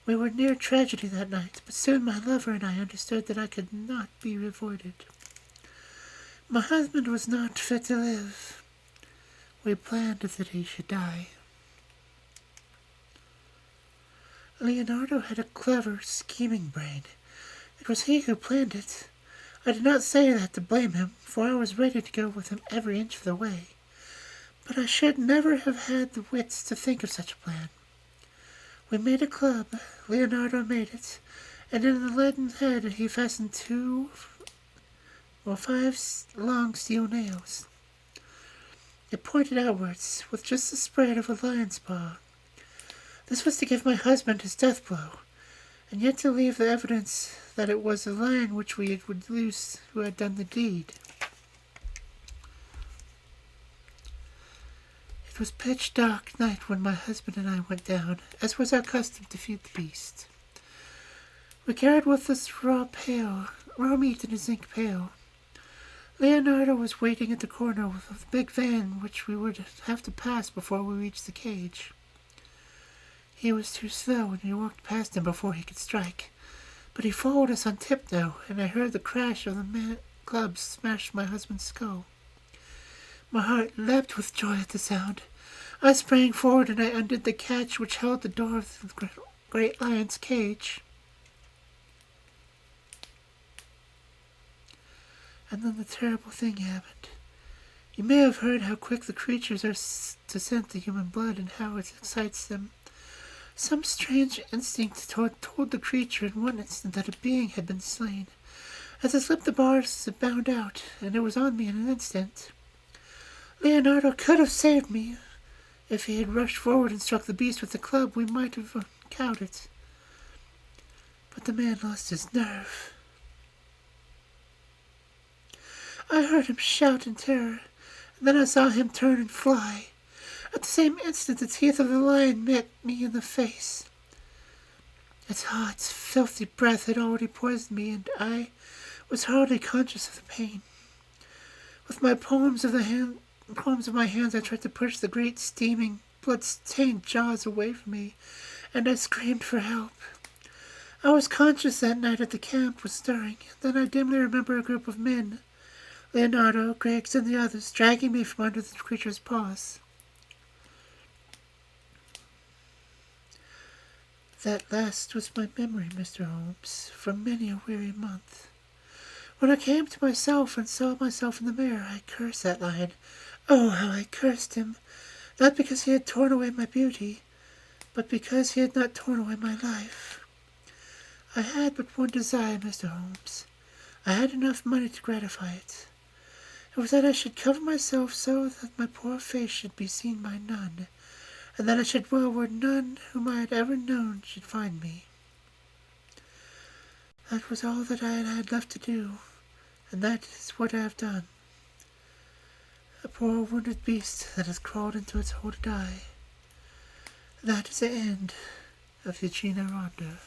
[SPEAKER 2] We were near tragedy that night, but soon my lover and I understood that I could not be avoided. My husband was not fit to live. We planned that he should die. Leonardo had a clever, scheming brain. It was he who planned it. I did not say that to blame him, for I was ready to go with him every inch of the way. But I should never have had the wits to think of such a plan. We made a club. Leonardo made it, and in the leaden head he fastened 5 long steel nails. It pointed outwards, with just the spread of a lion's paw. This was to give my husband his death blow, and yet to leave the evidence that it was the lion which we would lose who had done the deed. It was pitch dark night when my husband and I went down, as was our custom, to feed the beast. We carried with us raw meat in a zinc pail. Leonardo was waiting at the corner with a big van which we would have to pass before we reached the cage. He was too slow, and we walked past him before he could strike. But he followed us on tiptoe, and I heard the crash of the club smash my husband's skull. My heart leapt with joy at the sound. I sprang forward, and I undid the catch which held the door of the great lion's cage. And then the terrible thing happened. You may have heard how quick the creatures are to scent the human blood and how it excites them. Some strange instinct told the creature in one instant that a being had been slain. As I slipped the bars, it bounded out, and it was on me in an instant. Leonardo could have saved me. If he had rushed forward and struck the beast with the club, we might have cowed it. But the man lost his nerve. I heard him shout in terror, and then I saw him turn and fly. At the same instant, the teeth of the lion met me in the face. Its hot, filthy breath had already poisoned me, and I was hardly conscious of the pain. With my palms of my hands, I tried to push the great, steaming, blood-stained jaws away from me, and I screamed for help. I was conscious that night at the camp was stirring. Then I dimly remember a group of men, Leonardo, Griggs, and the others, dragging me from under the creature's paws. That last was my memory, Mr. Holmes, for many a weary month. When I came to myself and saw myself in the mirror, I cursed that lion. Oh, how I cursed him! Not because he had torn away my beauty, but because he had not torn away my life. I had but one desire, Mr. Holmes. I had enough money to gratify it. It was that I should cover myself so that my poor face should be seen by none, and that I should dwell where none whom I had ever known should find me. That was all that I had left to do, and that is what I have done. A poor wounded beast that has crawled into its hole to die. That is the end of Eugenia Ronda.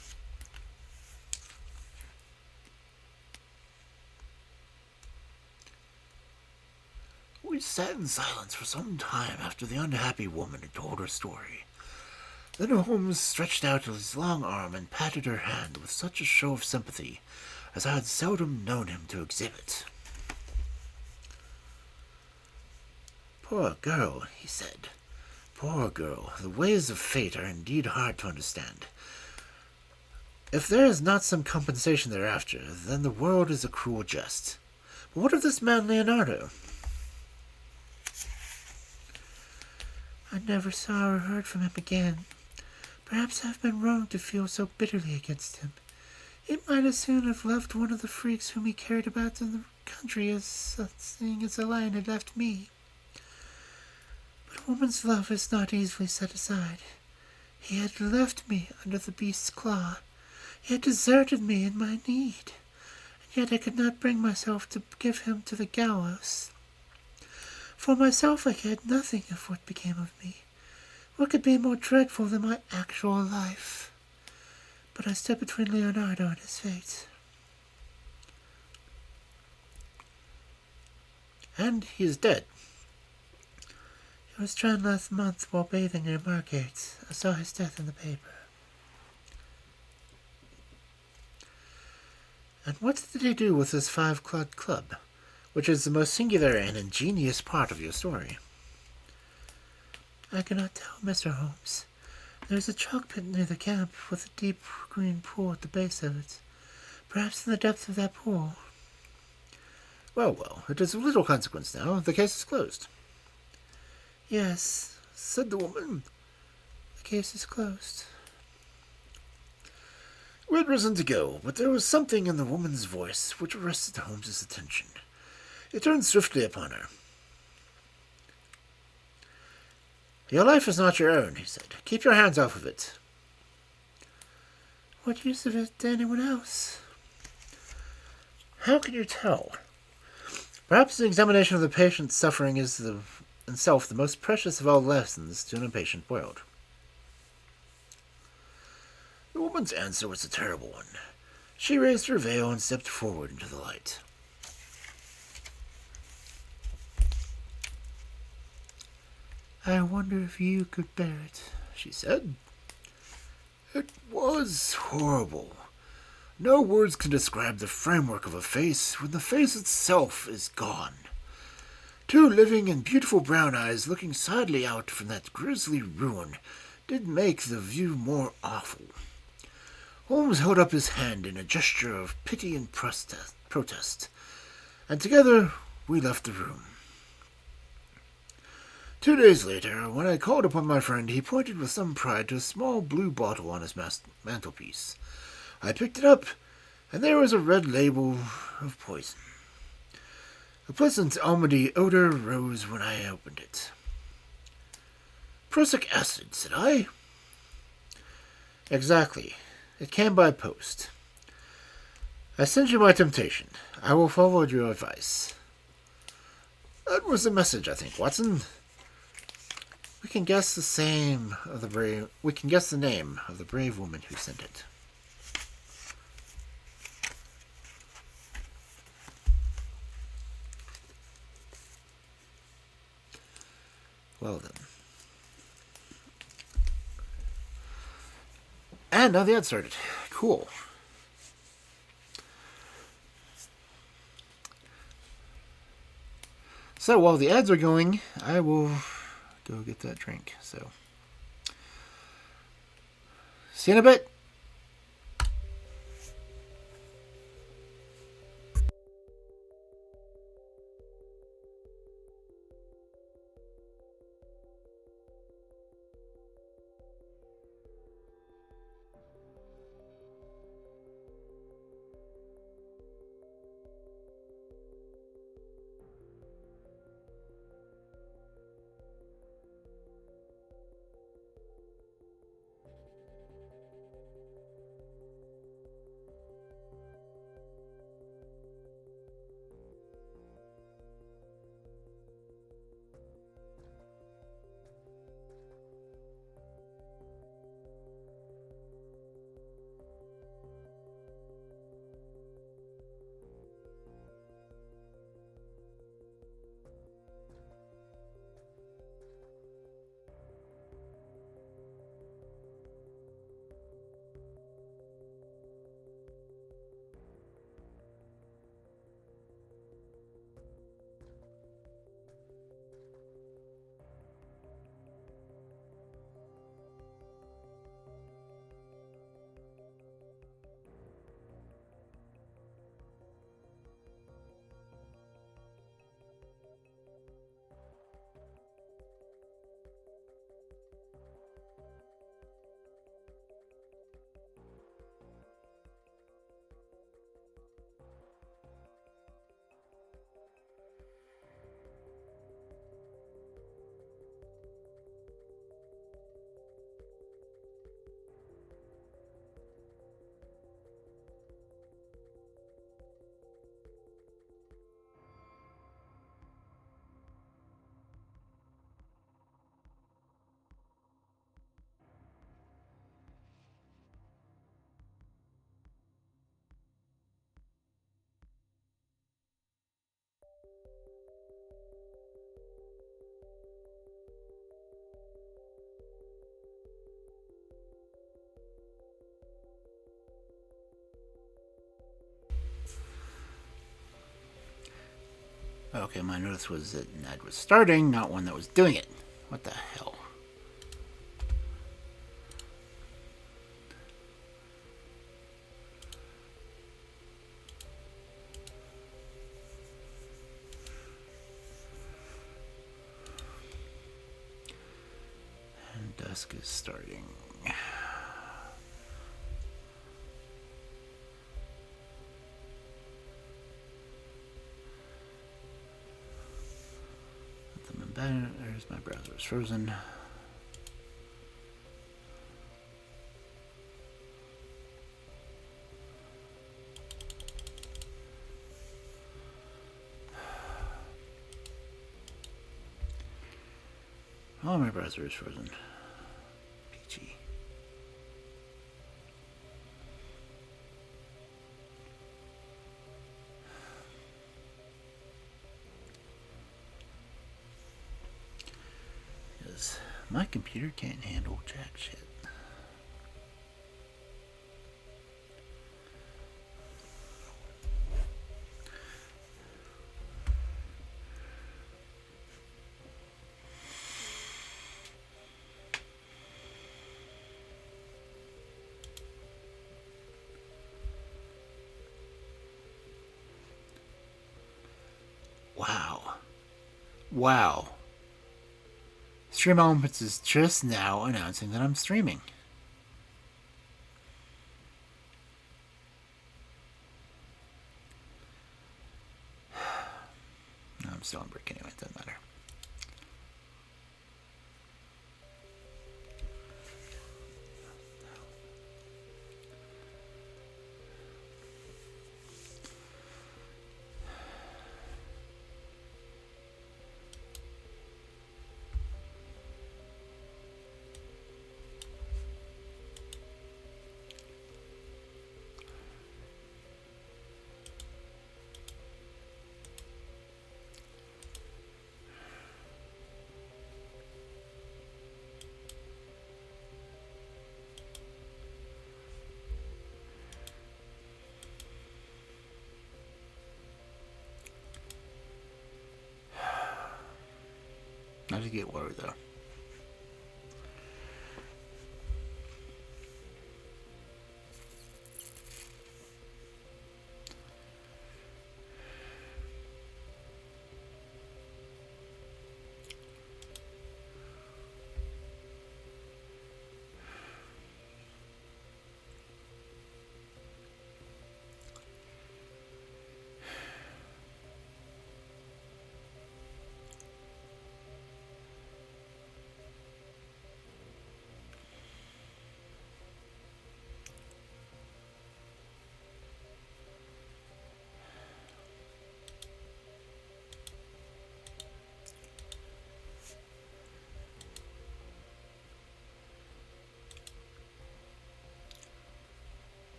[SPEAKER 1] We sat in silence for some time after the unhappy woman had told her story. Then Holmes stretched out his long arm and patted her hand with such a show of sympathy as I had seldom known him to exhibit. "Poor girl," he said. "Poor girl. The ways of fate are indeed hard to understand. If there is not some compensation thereafter, then the world is a cruel jest. But what of this man Leonardo?"
[SPEAKER 2] I never saw or heard from him again. Perhaps I have been wrong to feel so bitterly against him. He might as soon have loved one of the freaks whom he carried about in the country as seeing as the lion had left me. But a woman's love is not easily set aside. He had left me under the beast's claw. He had deserted me in my need, and yet I could not bring myself to give him to the gallows. For myself I cared nothing of what became of me. What could be more dreadful than my actual life? But I stood between Leonardo and his fate.
[SPEAKER 1] And he is dead.
[SPEAKER 2] He was drowned last month while bathing near Margate. I saw his death in the paper.
[SPEAKER 1] And what did he do with his 5 Club Club, which is the most singular and ingenious part of your story?
[SPEAKER 2] I cannot tell, Mr. Holmes. There is a chalk pit near the camp with a deep green pool at the base of it. Perhaps in the depth of that pool.
[SPEAKER 1] Well, it is of little consequence now. The case is closed.
[SPEAKER 2] Yes, said the woman. The case is closed.
[SPEAKER 1] We had risen to go, but there was something in the woman's voice which arrested Holmes's attention. He turned swiftly upon her. Your life is not your own, he said. Keep your hands off of it.
[SPEAKER 2] What use of it to anyone else?
[SPEAKER 1] How can you tell? Perhaps the examination of the patient's suffering is in itself the most precious of all lessons to an impatient world. The woman's answer was a terrible one. She raised her veil and stepped forward into the light.
[SPEAKER 2] I wonder if you could bear it,
[SPEAKER 1] she said. It was horrible. No words can describe the framework of a face when the face itself is gone. 2 living and beautiful brown eyes looking sadly out from that grisly ruin did make the view more awful. Holmes held up his hand in a gesture of pity and protest, and together we left the room. 2 days later, when I called upon my friend, he pointed with some pride to a small blue bottle on his mantelpiece. I picked it up, and there was a red label of poison. A pleasant almondy odor rose when I opened it. Prussic acid, said I. Exactly. It came by post. I send you my temptation. I will follow your advice. That was the message, I think, Watson. We can guess the name of the brave woman who sent it. Well then. And now the ad started. Cool. So while the ads are going, I will go get that drink. So, see you in a bit. Okay, my notice was that an ad was starting, not one that was doing it. What the hell? And dusk is starting. There's my browser is frozen. Oh, my browser is frozen. Peachy. Because my computer can't handle jack shit. Wow. Wow. Stream Elements is just now announcing that I'm streaming. I'm still on break anyway, it doesn't matter. Not to get water though.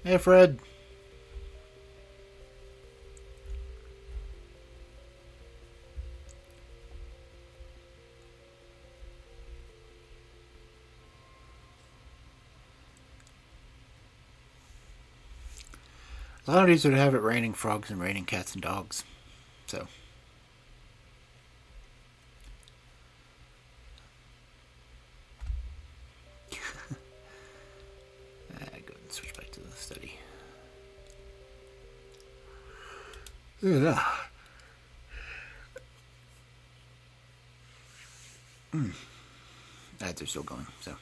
[SPEAKER 1] Hey, Fred. A lot of these would have it raining frogs and raining cats and dogs. So. Go ahead and switch back to the study. Yeah. Ads are still going, so.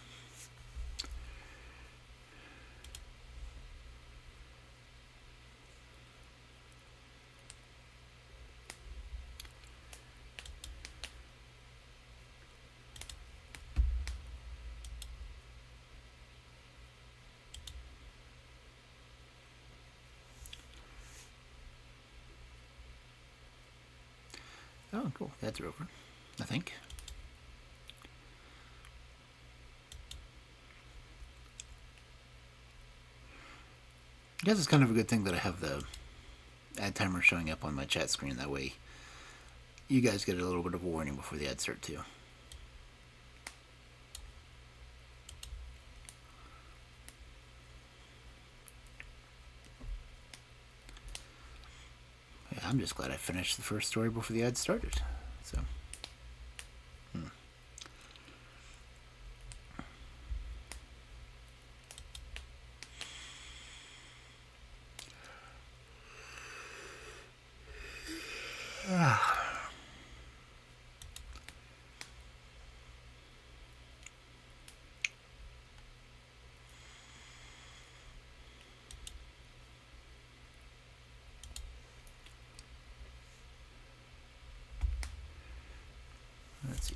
[SPEAKER 1] Oh, cool. Ads are over, I think. I guess it's kind of a good thing that I have the ad timer showing up on my chat screen. That way you guys get a little bit of a warning before the ads start too. I'm just glad I finished the first story before the ad started. So, let's see.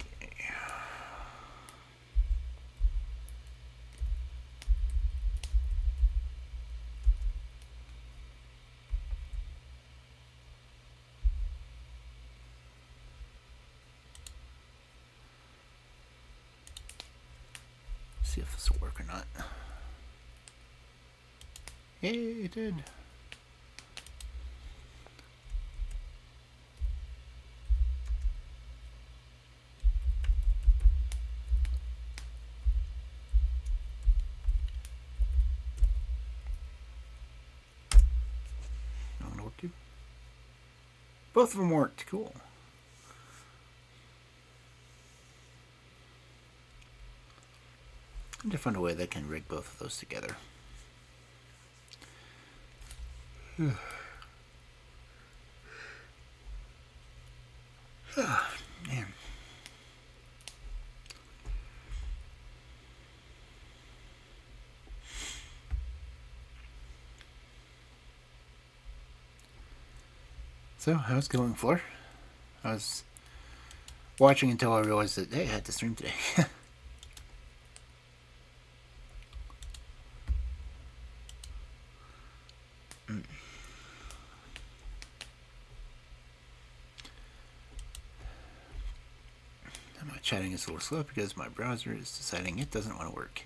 [SPEAKER 1] See if this will work or not. Yay, it did. I don't know what to do. Both of them worked. Cool. I need to find a way that can rig both of those together. Oh, man. So, how's it going, Floor? I was watching until I realized that, hey, I had to stream today. My chatting is a little slow because my browser is deciding it doesn't want to work.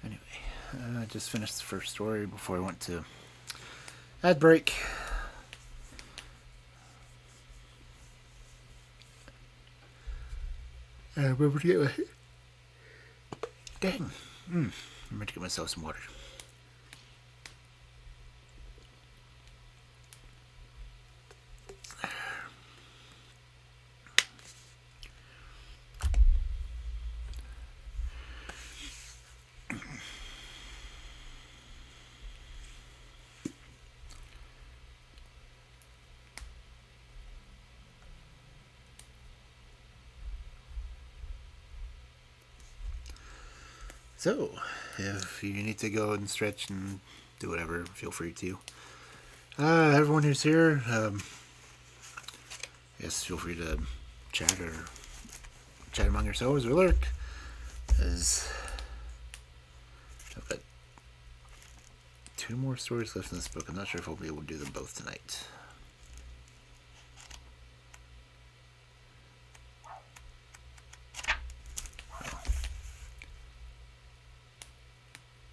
[SPEAKER 1] Anyway, I just finished the first story before I went to ad break. I remember to get my... Dang. I remember to get myself some water. So, if you need to go and stretch and do whatever, feel free to. Everyone who's here, yes, feel free to chat among yourselves or lurk, as I've got 2 more stories left in this book. I'm not sure if I'll be able to do them both tonight.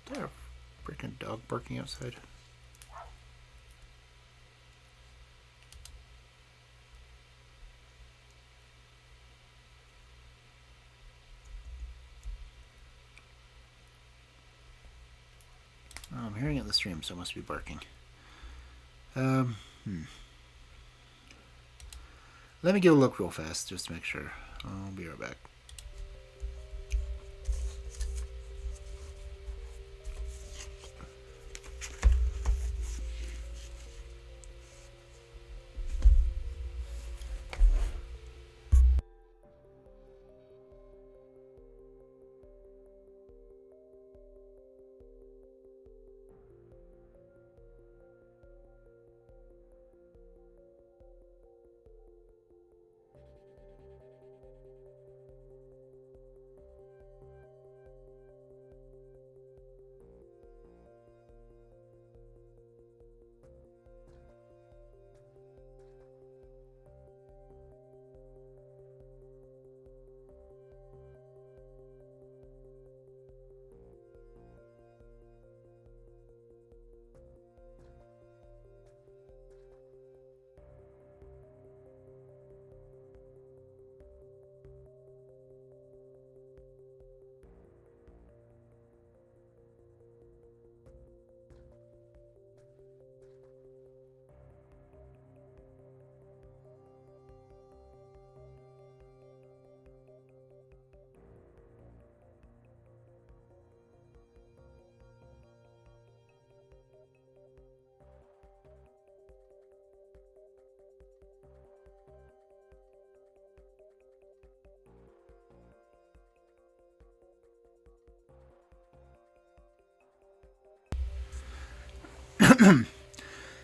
[SPEAKER 1] Is there a freaking dog barking outside? Oh, I'm hearing it in the stream, so it must be barking. Let me get a look real fast, just to make sure. I'll be right back.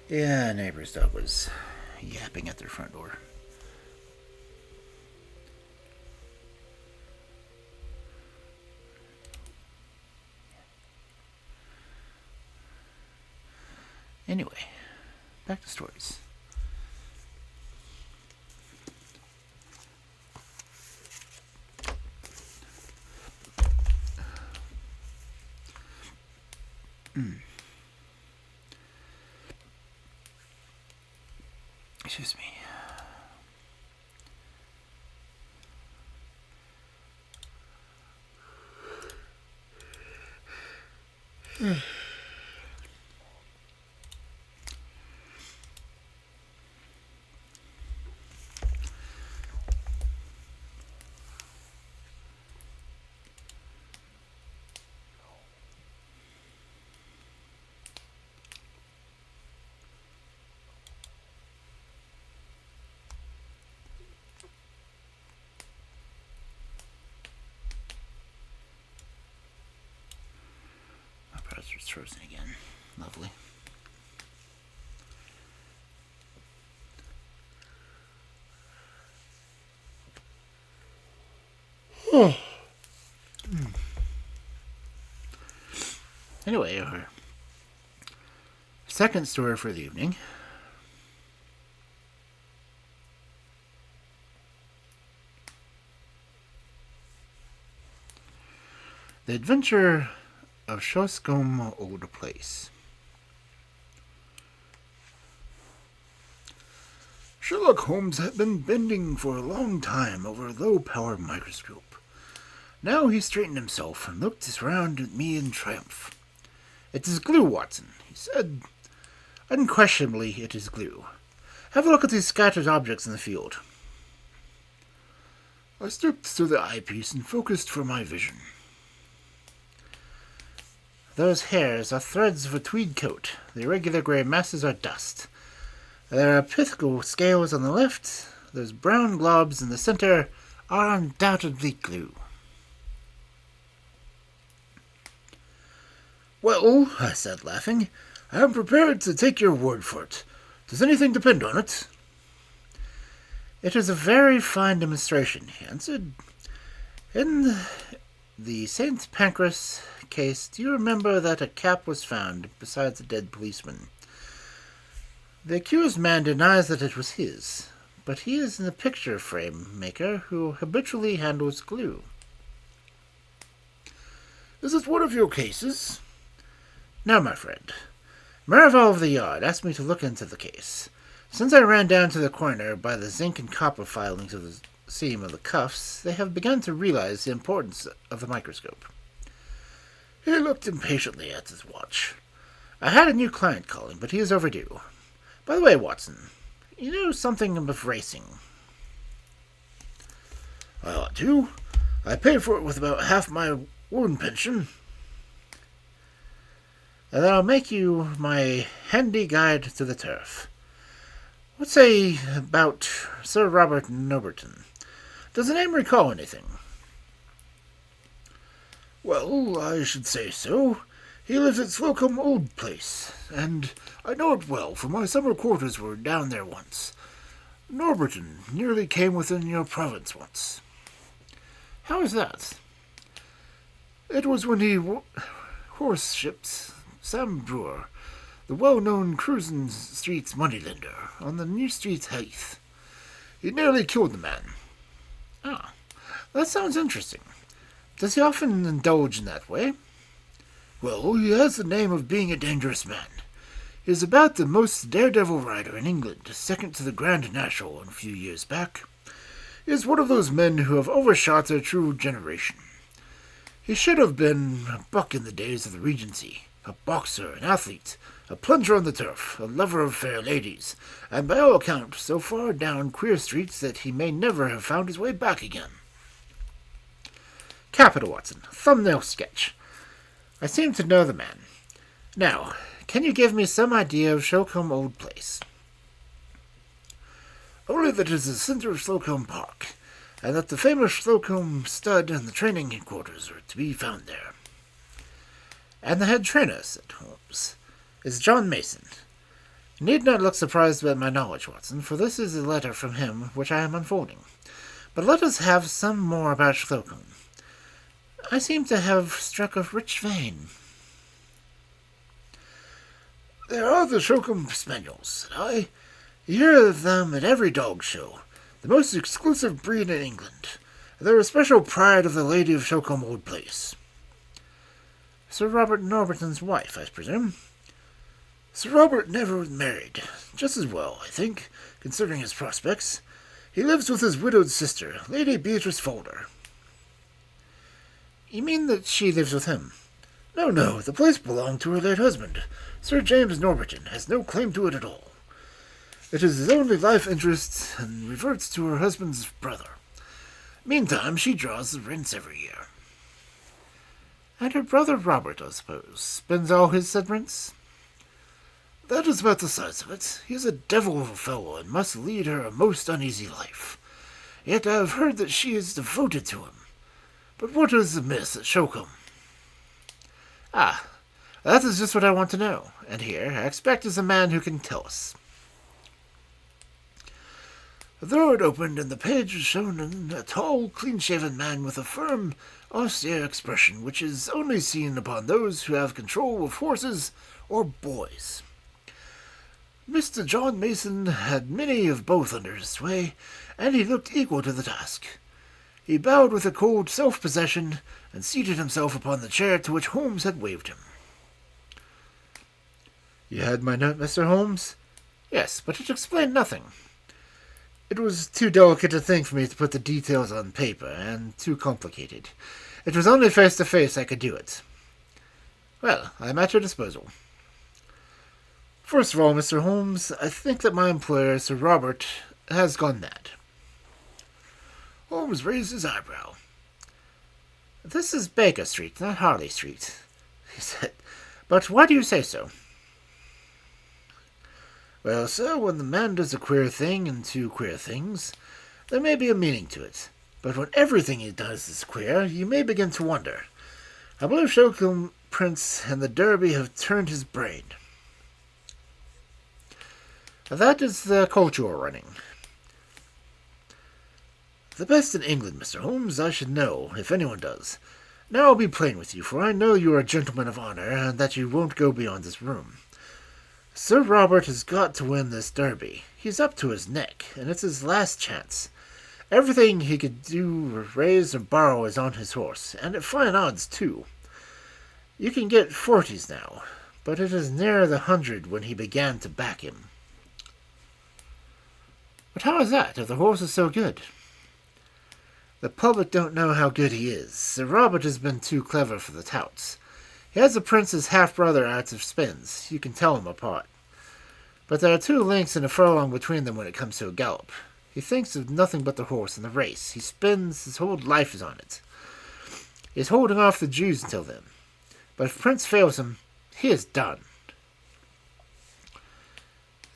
[SPEAKER 1] Yeah, neighbor's dog was yapping at their front door. Anyway, back to stories. Excuse me. My browser's frozen again. Lovely. Anyway, our second story for the evening. The Adventure of Shoscombe Old Place. Sherlock Holmes had been bending for a long time over a low-powered microscope. Now he straightened himself and looked around at me in triumph. "It is glue, Watson," he said. "Unquestionably, it is glue. Have a look at these scattered objects in the field." I stooped to the eyepiece and focused for my vision. "Those hairs are threads of a tweed coat. The irregular grey masses are dust. There are pithecal scales on the left. Those brown globs in the center are undoubtedly glue." "Well," I said, laughing, "I am prepared to take your word for it. Does anything depend on it?" "It is a very fine demonstration," he answered. "In the St. Pancras case, do you remember that a cap was found beside the dead policeman? The accused man denies that it was his, but he is a picture frame maker who habitually handles glue." "Is it one of your cases?" "No, my friend. Merivale of the Yard asked me to look into the case. Since I ran down to the corner by the zinc and copper filings of the seam of the cuffs, they have begun to realize the importance of the microscope." He looked impatiently at his watch. "I had a new client calling, but he is overdue. By the way, Watson, you know something of racing?" "I ought to. I paid for it with about half my wound pension." "And then I'll make you my handy guide to the turf. What say about Sir Robert Norberton? Does the name recall anything?" "Well, I should say so. He lives at Slocum Old Place, and I know it well, for my summer quarters were down there once. Norberton nearly came within your province once." "How is that?" "It was when he horse-shipped Sam Brewer, the well-known Curzon Street's moneylender, on the New Street Heath. He nearly killed the man." "Ah, that sounds interesting. Does he often indulge in that way?" "Well, he has the name of being a dangerous man. He is about the most daredevil rider in England, second to the Grand National a few years back. He is one of those men who have overshot their true generation. He should have been a buck in the days of the Regency, a boxer, an athlete, a plunger on the turf, a lover of fair ladies, and by all accounts so far down queer streets that he may never have found his way back again." "Capital, Watson. Thumbnail sketch. I seem to know the man. Now, can you give me some idea of Shoscombe Old Place?" "Only that it is the centre of Slocum Park, and that the famous Slocum stud and the training headquarters are to be found there." "And the head trainer," said Holmes. is John Mason. You need not look surprised at my knowledge, Watson, for this is a letter from him which I am unfolding. But let us have some more about Shoscombe. I seem to have struck a rich vein. There are the Shoscombe Spaniels, said I. You hear of them at every dog show. The most exclusive breed in England. They're a special pride of the Lady of Shoscombe Old Place. Sir Robert Norberton's wife, I presume? Sir Robert never married. Just as well, I think, considering his prospects. He lives with his widowed sister, Lady Beatrice Folder. You mean that she lives with him? No, the place belonged to her late husband. Sir James Norberton has no claim to it at all. It is his only life interest, and reverts to her husband's brother. Meantime, she draws the rents every year. And her brother Robert, I suppose, spends all his said rents? That is about the size of it. He is a devil of a fellow, and must lead her a most uneasy life. Yet I have heard that she is devoted to him. But what is amiss at Shoscombe? Ah, that is just what I want to know, and here, I expect, is a man who can tell us. The door had opened, and the page was shown a tall, clean-shaven man with a firm, austere expression which is only seen upon those who have control of horses or boys. Mr. John Mason had many of both under his sway, and he looked equal to the task. He bowed with a cold self-possession, and seated himself upon the chair to which Holmes had waved him. You had my note, Mr. Holmes? Yes, but it explained nothing. It was too delicate a thing for me to put the details on paper, and too complicated. It was only face-to-face I could do it. Well, I am at your disposal. First of all, Mr. Holmes, I think that my employer, Sir Robert, has gone mad. Holmes raised his eyebrow. This is Baker Street, not Harley Street, he said. But why do you say so? Well, sir, when the man does a queer thing and two queer things, there may be a meaning to it. But when everything he does is queer, you may begin to wonder. I believe Shoscombe Prince and the Derby have turned his brain. That is the culture we're running. The best in England, Mr. Holmes, I should know, if anyone does. Now I'll be plain with you, for I know you are a gentleman of honour, and that you won't go beyond this room. Sir Robert has got to win this Derby. He's up to his neck, and it's his last chance. Everything he could do, raise or borrow, is on his horse, and at fine odds, too. You can get 40s now, but it is nearer the 100 when he began to back him. But how is that, if the horse is so good? The public don't know how good he is. Sir Robert has been too clever for the touts. He has the prince's half-brother out of spins. You can tell them apart. But there are 2 lengths and a furlong between them when it comes to a gallop. He thinks of nothing but the horse and the race. He spins, his whole life is on it. He is holding off the Jews until then. But if Prince fails him, he is done.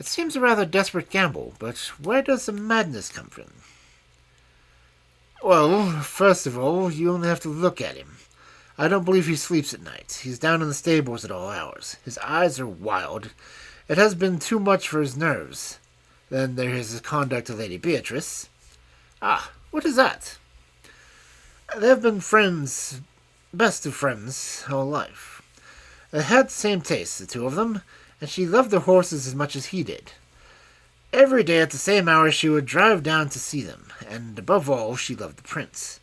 [SPEAKER 1] It seems a rather desperate gamble, but where does the madness come from? Well, first of all, you only have to look at him. I don't believe he sleeps at night. He's down in the stables at all hours. His eyes are wild. It has been too much for his nerves. Then there is his conduct to Lady Beatrice. Ah, what is that? They have been friends, best of friends, all life. They had the same tastes, the 2 of them, and she loved the horses as much as he did. Every day at the same hour she would drive down to see them, and above all she loved the prince.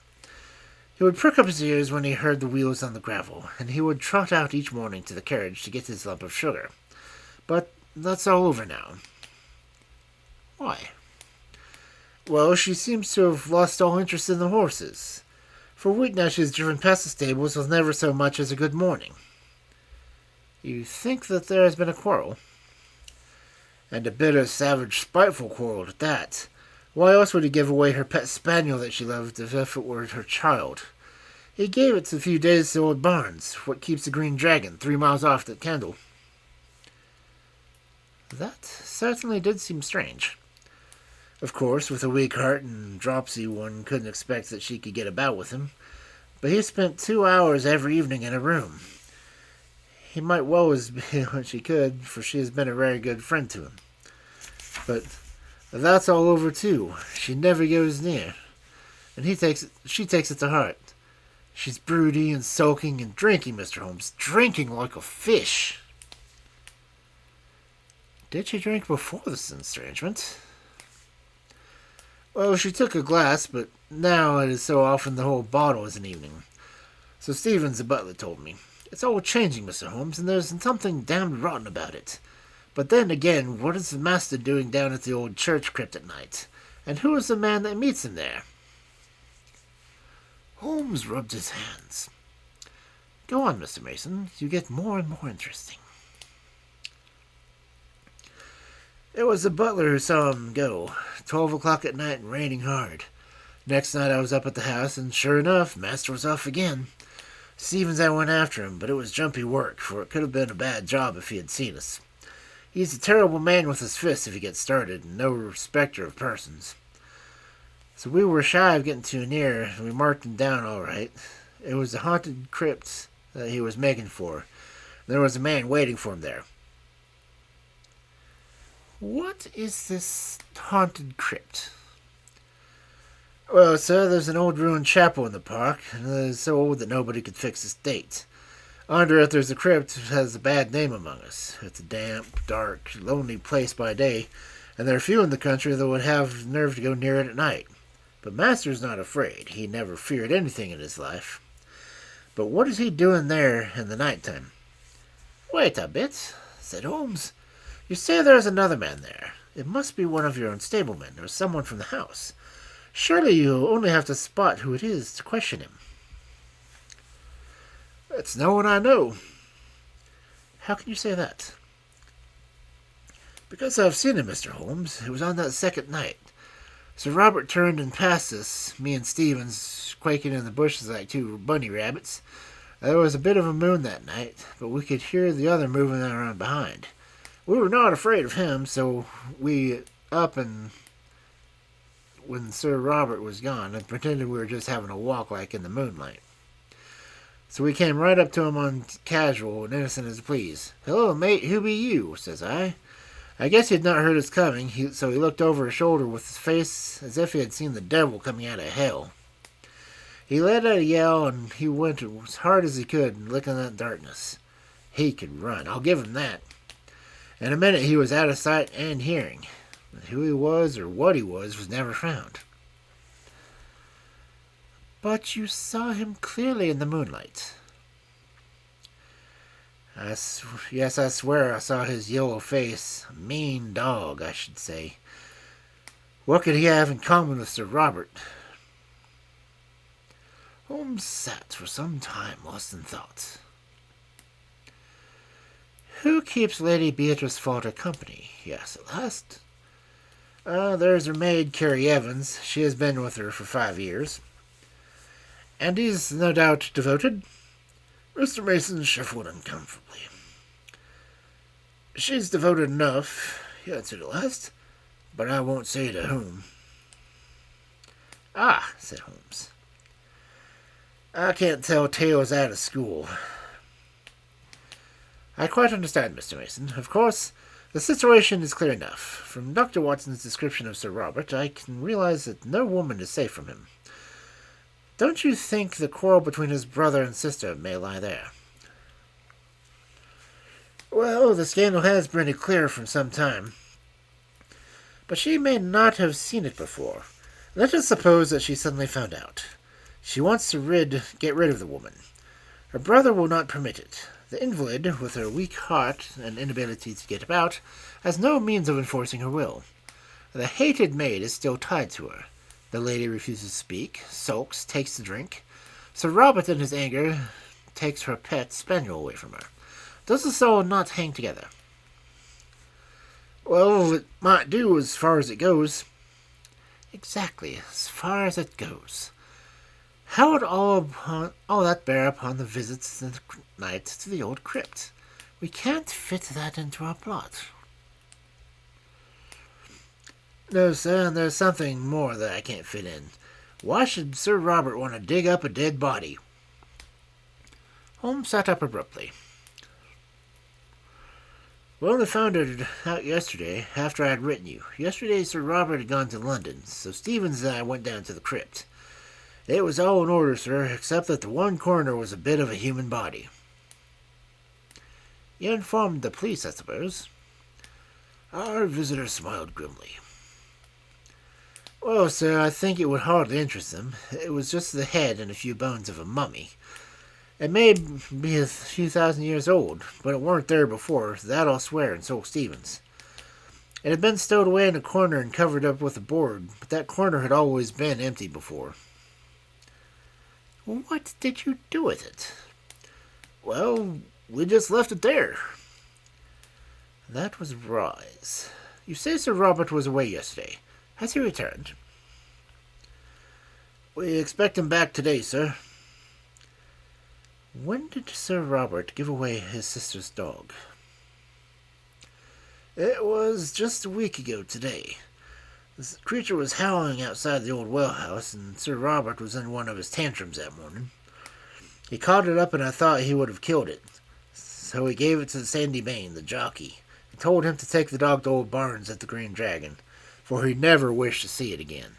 [SPEAKER 1] He would prick up his ears when he heard the wheels on the gravel, and he would trot out each morning to the carriage to get his lump of sugar. But that's all over now. Why? Well, she seems to have lost all interest in the horses. For a week now she has driven past the stables with never so much as a good morning. You think that there has been a quarrel? And a bitter, savage, spiteful quarrel at that. Why else would he give away her pet spaniel that she loved as if it were her child? He gave it a few days to old Barnes, what keeps the Green Dragon, 3 miles off at Kendal. That certainly did seem strange. Of course, with a weak heart and dropsy, one couldn't expect that she could get about with him. But he spent 2 hours every evening in a room. He might well as be what she could, for she has been a very good friend to him. But that's all over too. She never goes near, and she takes it to heart. She's broody and sulking and drinking, Mr. Holmes, drinking like a fish. Did she drink before this estrangement? Well, she took a glass, but now it is so often the whole bottle is an evening. So Stevens, the butler, told me. It's all changing, Mr. Holmes, and there's something damned rotten about it. But then again, what is the master doing down at the old church crypt at night? And who is the man that meets him there? Holmes rubbed his hands. Go on, Mr. Mason. You get more and more interesting. It was the butler who saw him go. 12 o'clock at night and raining hard. Next night I was up at the house, and sure enough, master was off again. Stevens and I went after him, but it was jumpy work, for it could have been a bad job if he had seen us. He's a terrible man with his fists if he gets started, and no respecter of persons. So we were shy of getting too near, and we marked him down all right. It was the haunted crypt that he was making for. There was a man waiting for him there. What is this haunted crypt? Well, sir, there's an old ruined chapel in the park, and it is so old that nobody could fix its date. Under it there's a crypt that has a bad name among us. It's a damp, dark, lonely place by day, and there are few in the country that would have nerve to go near it at night. But master's not afraid. He never feared anything in his life. But what is he doing there in the night time? Wait a bit, said Holmes. You say there's another man there. It must be one of your own stablemen, or someone from the house. Surely you only have to spot who it is to question him. It's no one I know. How can you say that? Because I've seen him, Mr. Holmes. It was on that second night. Sir Robert turned and passed us, me and Stevens, quaking in the bushes like two bunny rabbits. There was a bit of a moon that night, but we could hear the other moving around behind. We were not afraid of him, so we up and when Sir Robert was gone and pretended we were just having a walk like in the moonlight. So we came right up to him on casual and innocent as please. Hello, mate, who be you? Says I. I guess he had not heard us coming, so he looked over his shoulder with his face as if he had seen the devil coming out of hell. He let out a yell, and he went as hard as he could, licking that darkness. He could run, I'll give him that. In a minute he was out of sight and hearing. But who he was or what he was never found. But you saw him clearly in the moonlight. Yes, I swear I saw his yellow face. A mean dog, I should say. What could he have in common with Sir Robert? Holmes sat for some time lost in thought. Who keeps Lady Beatrice Falter company? He asked at last. There's her maid, Carrie Evans. She has been with her for 5 years. And he's no doubt devoted? Mr. Mason shuffled uncomfortably. She's devoted enough, he answered at last, but I won't say to whom. Ah, said Holmes. I can't tell tales out of school. I quite understand, Mr. Mason. Of course, the situation is clear enough. From Dr. Watson's description of Sir Robert, I can realize that no woman is safe from him. Don't you think the quarrel between his brother and sister may lie there? Well, the scandal has been clear from some time. But she may not have seen it before. Let us suppose that she suddenly found out. She wants to get rid of the woman. Her brother will not permit it. The invalid, with her weak heart and inability to get about, has no means of enforcing her will. The hated maid is still tied to her. The lady refuses to speak, sulks, takes to drink. Sir Robert, in his anger, takes her pet spaniel away from her. Does the soul not hang together? Well, it might do as far as it goes. Exactly, as far as it goes. How would all that bear upon the visits at night to the old crypt? We can't fit that into our plot. No, sir, and there's something more that I can't fit in. Why should Sir Robert want to dig up a dead body? Holmes sat up abruptly. We only found it out yesterday, after I had written you. Yesterday, Sir Robert had gone to London, so Stevens and I went down to the crypt. It was all in order, sir, except that the one corner was a bit of a human body. You informed the police, I suppose? Our visitor smiled grimly. Well, sir, I think it would hardly interest them. It was just the head and a few bones of a mummy. It may be a few thousand years old, but it weren't there before, that I'll swear, and so Stevens. It had been stowed away in a corner and covered up with a board, but that corner had always been empty before. What did you do with it? Well, we just left it there. That was wise. You say Sir Robert was away yesterday. Has he returned? We expect him back today, sir. When did Sir Robert give away his sister's dog? It was just a week ago today. The creature was howling outside the old well house, and Sir Robert was in one of his tantrums that morning. He caught it up, and I thought he would have killed it. So he gave it to Sandy Bain, the jockey, and told him to take the dog to old Barnes at the Green Dragon, for he never wished to see it again.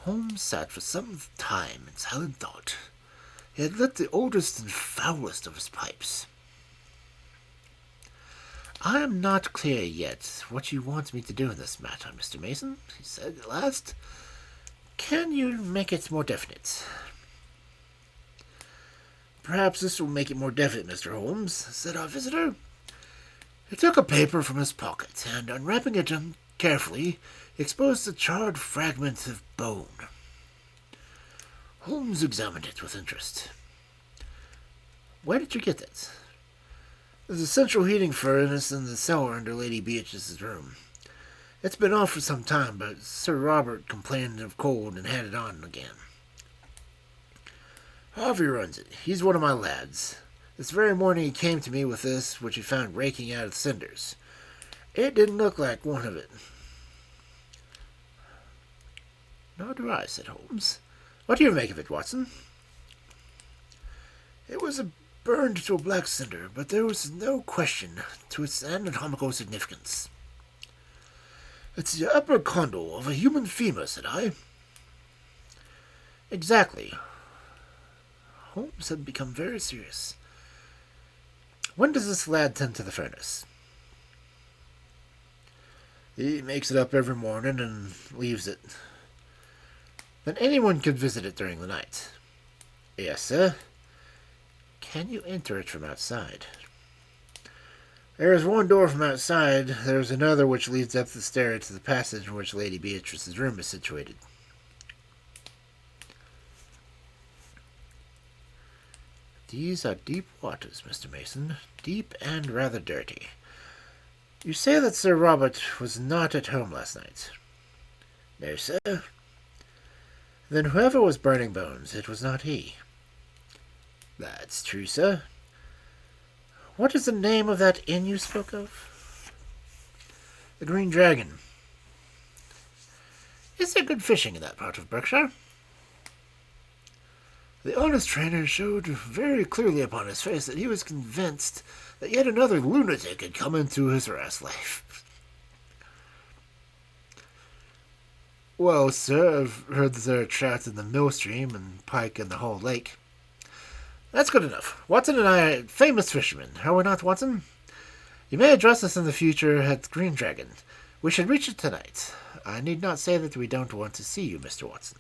[SPEAKER 1] Holmes sat for some time in silent thought. He had lit the oldest and foulest of his pipes. I am not clear yet what you want me to do in this matter, Mr. Mason, he said at last. Can you make it more definite? Perhaps this will make it more definite, Mr. Holmes, said our visitor. He took a paper from his pocket, and unwrapping it carefully, exposed a charred fragment of bone. Holmes examined it with interest. Where did you get it? There's a central heating furnace in the cellar under Lady Beatrice's room. It's been off for some time, but Sir Robert complained of cold and had it on again. Harvey runs it. He's one of my lads. This very morning he came to me with this, which he found raking out of cinders. It didn't look like one of it. Nor do I, said Holmes. What do you make of it, Watson? It was burned to a black cinder, but there was no question to its anatomical significance. It's the upper condyle of a human femur, said I. Exactly. Holmes had become very serious. When does this lad tend to the furnace? He makes it up every morning and leaves it. Then anyone could visit it during the night. Yes, sir. Can you enter it from outside? There is one door from outside. There is another which leads up the stair to the passage in which Lady Beatrice's room is situated. These are deep waters, Mr. Mason. Deep and rather dirty. You say that Sir Robert was not at home last night? No, sir. Then whoever was burning bones, it was not he. That's true, sir. What is the name of that inn you spoke of? The Green Dragon. Is there good fishing in that part of Berkshire? The honest trainer showed very clearly upon his face that he was convinced that yet another lunatic had come into his harassed life. Well, sir, I've heard that there are trout in the mill stream and pike in the whole lake. That's good enough. Watson and I are famous fishermen, are we not, Watson? You may address us in the future at the Green Dragon. We should reach it tonight. I need not say that we don't want to see you, Mr. Watson.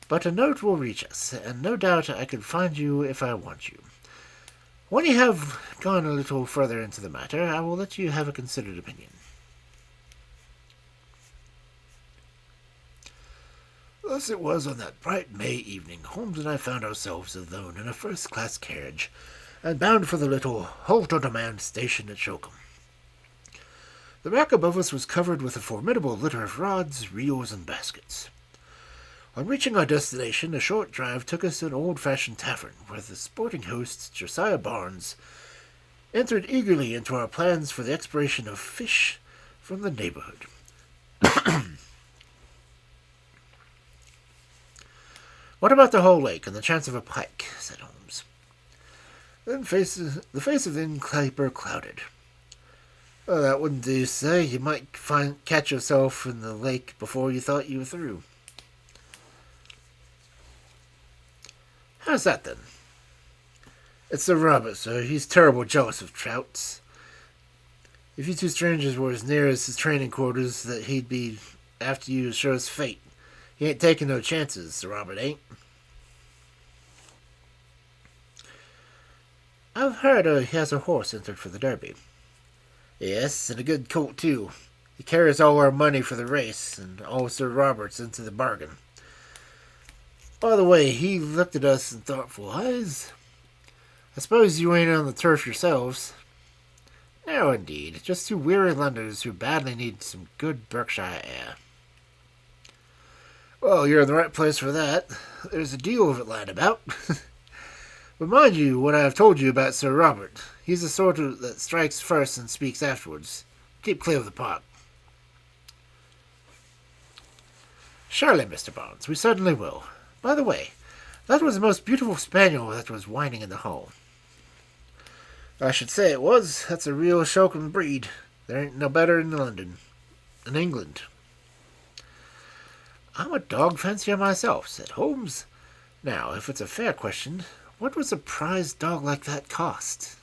[SPEAKER 1] But a note will reach us, and no doubt I could find you if I want you. When you have gone a little further into the matter, I will let you have a considered opinion. Thus it was on that bright May evening Holmes and I found ourselves alone in a first-class carriage, and bound for the little halt-on-demand station at Shoscombe. The rack above us was covered with a formidable litter of rods, reels, and baskets. On reaching our destination, a short drive took us to an old-fashioned tavern, where the sporting host, Josiah Barnes, entered eagerly into our plans for the exploration of fish from the neighborhood. What about the whole lake and the chance of a pike? Said Holmes. Then the face of the innkeeper clouded. Oh, that wouldn't do, sir. You might catch yourself in the lake before you thought you were through. How's that, then? It's Sir Robert, sir. He's terrible jealous of trouts. If you two strangers were as near as his training quarters, that he'd be after you as sure as fate. He ain't taking no chances, Sir Robert ain't. I've heard he has a horse entered for the Derby. Yes, and a good colt, too. He carries all our money for the race, and all Sir Robert's into the bargain. By the way, he looked at us in thoughtful eyes. I suppose you ain't on the turf yourselves. No, indeed. Just two weary Londoners who badly need some good Berkshire air. Well, you're in the right place for that. There's a deal of it lying about. But mind you what I have told you about Sir Robert. He's the sort that strikes first and speaks afterwards. Keep clear of the pot. Surely, Mr. Barnes, we certainly will. By the way, that was the most beautiful spaniel that was whining in the hall. I should say it was. That's a real Shoscombe breed. There ain't no better in London. In England. I'm a dog fancier myself, said Holmes. Now, if it's a fair question, what was a prize dog like that cost?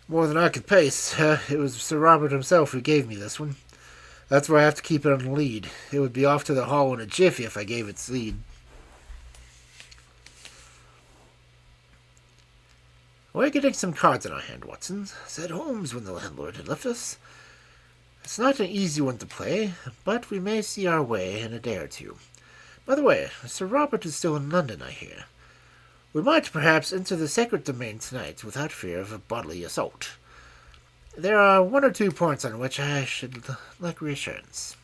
[SPEAKER 1] More than I could pay, sir. It was Sir Robert himself who gave me this one. That's why I have to keep it on the lead. It would be off to the hall in a jiffy if I gave its lead. We're getting some cards in our hand, Watson, said Holmes when the landlord had left us. It's not an easy one to play, but we may see our way in a day or two. By the way, Sir Robert is still in London, I hear. We might perhaps enter the sacred domain tonight without fear of a bodily assault. There are one or two points on which I should like reassurance.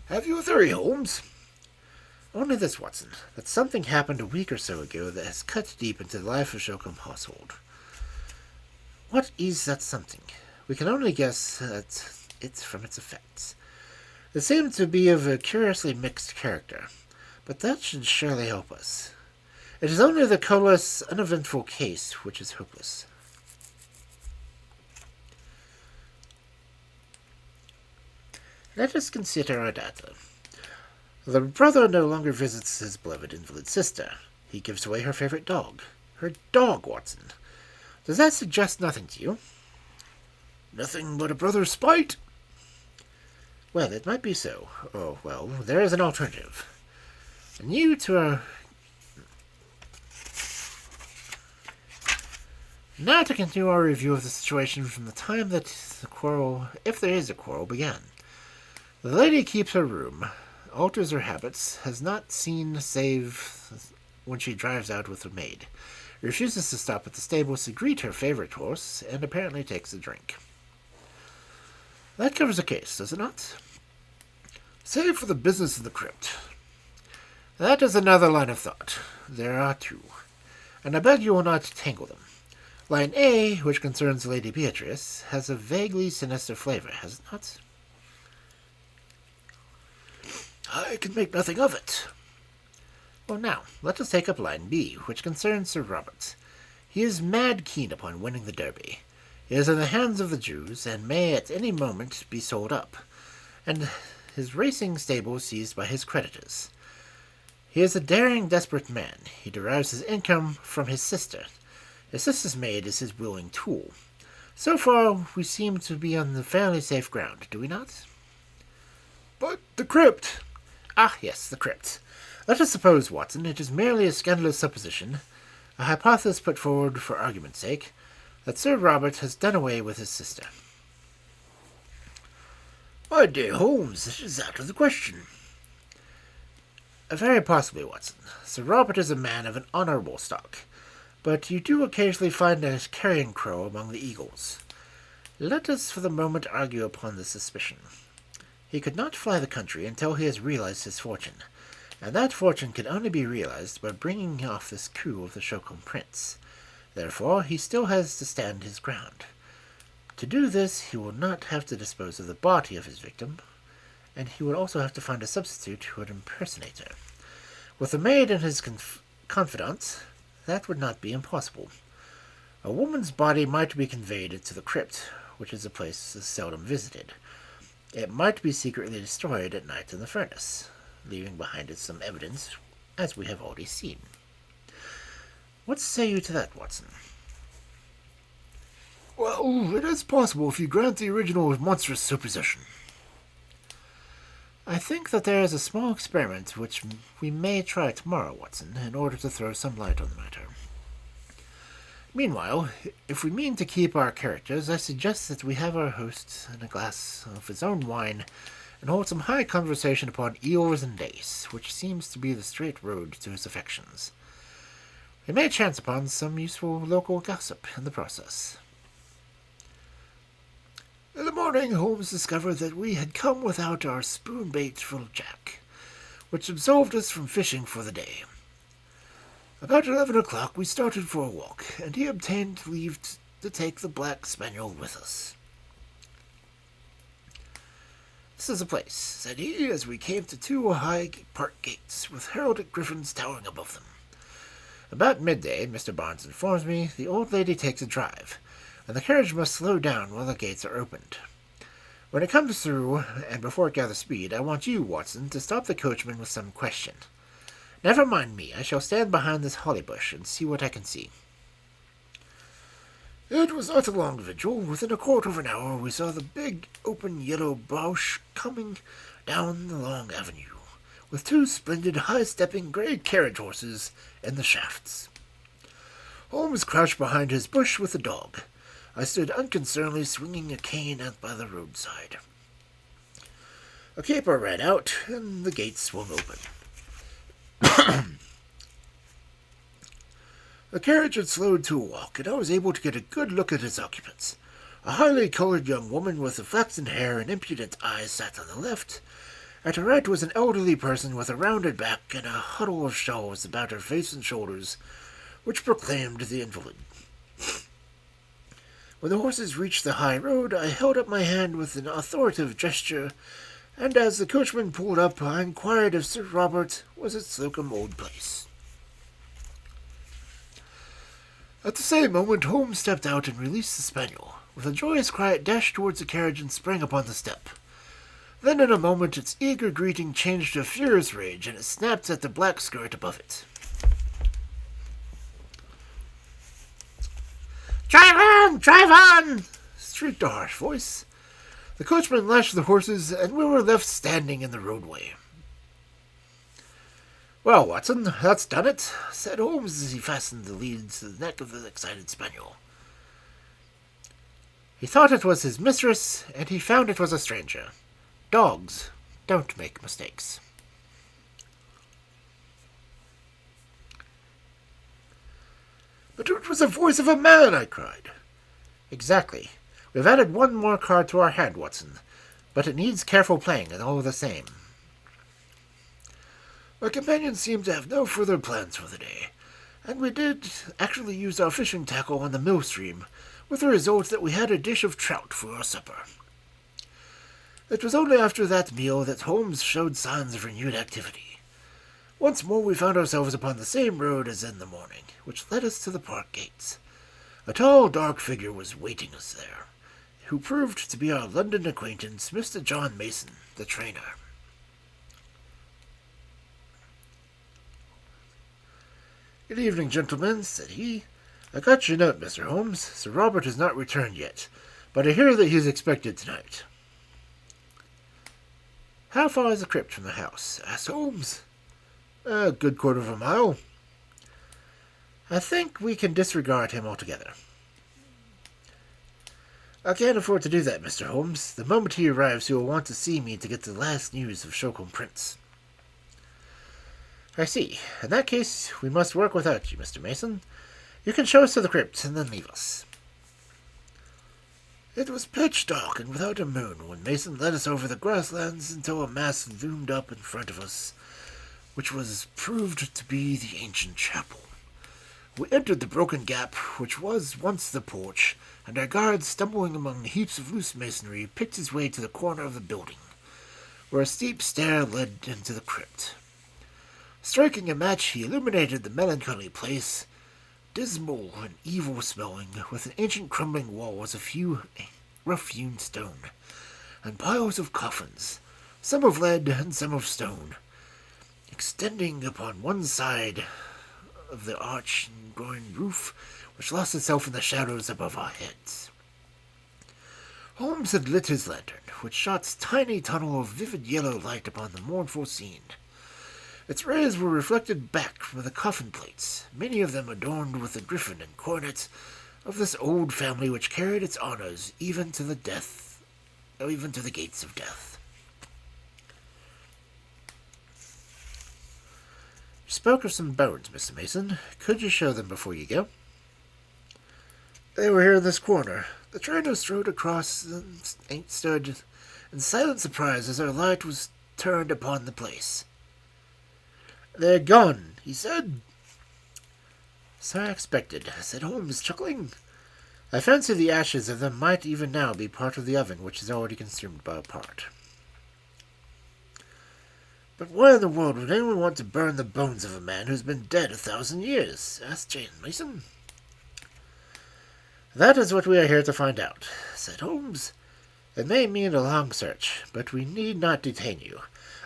[SPEAKER 1] Have you a theory, Holmes? Only this, Watson, that something happened a week or so ago that has cut deep into the life of Shoscombe household. What is that something? We can only guess at it from its effects. It seemed to be of a curiously mixed character, but that should surely help us. It is only the colorless, uneventful case which is hopeless. Let us consider our data. The brother no longer visits his beloved invalid sister. He gives away her favorite dog. Her dog, Watson. Does that suggest nothing to you? Nothing but a brother's spite. Well, it might be so. Oh, well, there is an alternative. And you two are... Now to continue our review of the situation from the time that the quarrel, if there is a quarrel, began. The lady keeps her room, alters her habits, has not seen save when she drives out with the maid, refuses to stop at the stables to greet her favorite horse, and apparently takes a drink. That covers the case, does it not? Save for the business of the crypt. That is another line of thought. There are two, and I beg you will not tangle them. Line A, which concerns Lady Beatrice, has a vaguely sinister flavor, has it not? I can make nothing of it. Well, now, let us take up line B, which concerns Sir Robert. He is mad keen upon winning the Derby. He is in the hands of the Jews, and may at any moment be sold up, and his racing stable seized by his creditors. He is a daring, desperate man. He derives his income from his sister. His sister's maid is his willing tool. So far, we seem to be on the fairly safe ground, do we not? But the crypt! Ah, yes, the crypt. Let us suppose, Watson, it is merely a scandalous supposition, a hypothesis put forward for argument's sake, that Sir Robert has done away with his sister. My dear Holmes, this is out of the question. Very possibly, Watson. Sir Robert is a man of an honourable stock, but you do occasionally find a carrion crow among the eagles. Let us for the moment argue upon this suspicion. He could not fly the country until he has realized his fortune, and that fortune can only be realized by bringing off this coup of the Shoscombe prince. Therefore, he still has to stand his ground. To do this, he will not have to dispose of the body of his victim, and he would also have to find a substitute who would impersonate her. With the maid and his confidant, that would not be impossible. A woman's body might be conveyed to the crypt, which is a place seldom visited. It might be secretly destroyed at night in the furnace, leaving behind it some evidence, as we have already seen. What say you to that, Watson?
[SPEAKER 3] Well, it is possible if you grant the original monstrous supposition.
[SPEAKER 1] I think that there is a small experiment which we may try tomorrow, Watson, in order to throw some light on the matter. Meanwhile, if we mean to keep our characters, I suggest that we have our host in a glass of his own wine and hold some high conversation upon eels and dace, which seems to be the straight road to his affections. We may chance upon some useful local gossip in the process.
[SPEAKER 3] In the morning, Holmes discovered that we had come without our spoon-bait full jack, which absolved us from fishing for the day. About 11 o'clock we started for a walk, and he obtained leave to take the black spaniel with us.
[SPEAKER 1] This is a place,
[SPEAKER 3] said he, as we came to two high park gates, with heraldic griffins towering above them.
[SPEAKER 1] About midday, Mr. Barnes informs me, the old lady takes a drive, and the carriage must slow down while the gates are opened. When it comes through, and before it gathers speed, I want you, Watson, to stop the coachman with some question. Never mind me, I shall stand behind this holly bush and see what I can see.
[SPEAKER 3] It was not a long vigil. Within a quarter of an hour we saw the big, open yellow brouche coming down the long avenue, with two splendid, high-stepping grey carriage horses in the shafts. Holmes crouched behind his bush with the dog. I stood unconcernedly swinging a cane out by the roadside. A caper ran out, and the gates swung open. The carriage had slowed to a walk, and I was able to get a good look at its occupants. A highly colored young woman with flaxen hair and impudent eyes sat on the left. At her right was an elderly person with a rounded back and a huddle of shawls about her face and shoulders, which proclaimed the invalid. When the horses reached the high road, I held up my hand with an authoritative gesture, and as the coachman pulled up, I inquired if Sir Robert was at Slocombe Old Place. At the same moment, Holmes stepped out and released the spaniel. With a joyous cry, it dashed towards the carriage and sprang upon the step. Then in a moment its eager greeting changed to furious rage, and it snapped at the black skirt above it.
[SPEAKER 2] "Drive on! Drive on!"
[SPEAKER 3] shrieked a harsh voice. The coachman lashed the horses, and we were left standing in the roadway.
[SPEAKER 1] "Well, Watson, that's done it," said Holmes as he fastened the lead to the neck of the excited spaniel. He thought it was his mistress, and he found it was a stranger. Dogs don't make mistakes.
[SPEAKER 3] "But it was the voice of a man," I cried.
[SPEAKER 1] Exactly. We've added one more card to our hand, Watson, but it needs careful playing and all the same.
[SPEAKER 3] My companions seemed to have no further plans for the day, and we did actually use our fishing tackle on the mill stream, with the result that we had a dish of trout for our supper. It was only after that meal that Holmes showed signs of renewed activity. Once more we found ourselves upon the same road as in the morning, which led us to the park gates. A tall, dark figure was waiting us there, who proved to be our London acquaintance, Mr. John Mason, the trainer. "Good evening, gentlemen," said he. "I got your note, Mr. Holmes. Sir Robert has not returned yet, but I hear that he is expected tonight." "How far is the crypt from the house?" asked Holmes. "A good quarter of a mile." "I think we can disregard him altogether." "I can't afford to do that, Mr. Holmes. The moment he arrives, he will want to see me to get the last news of Shoscombe Prince." "I see. In that case, we must work without you, Mr. Mason. You can show us to the crypt and then leave us." It was pitch dark and without a moon when Mason led us over the grasslands until a mass loomed up in front of us, which was proved to be the ancient chapel. We entered the broken gap, which was once the porch, and our guard, stumbling among heaps of loose masonry, picked his way to the corner of the building, where a steep stair led into the crypt. Striking a match, he illuminated the melancholy place, dismal and evil-smelling, with an ancient crumbling walls, a few rough-hewn stone, and piles of coffins, some of lead and some of stone, extending upon one side of the arch and groined roof, which lost itself in the shadows above our heads. Holmes had lit his lantern, which shot a tiny tunnel of vivid yellow light upon the mournful scene. Its rays were reflected back from the coffin plates, many of them adorned with the griffin and coronet of this old family which carried its honors even to the gates of death. You spoke of some bones, Mr. Mason. Could you show them before you go? They were here in this corner. The trainer strode across and stood in silent surprise as our light was turned upon the place. They're gone, he said. So I expected, said Holmes, chuckling. I fancy the ashes of them might even now be part of the oven, which is already consumed by a part. But why in the world would anyone want to burn the bones of a man who's been dead 1,000 years? Asked James Mason. That is what we are here to find out, said Holmes. It may mean a long search, but we need not detain you.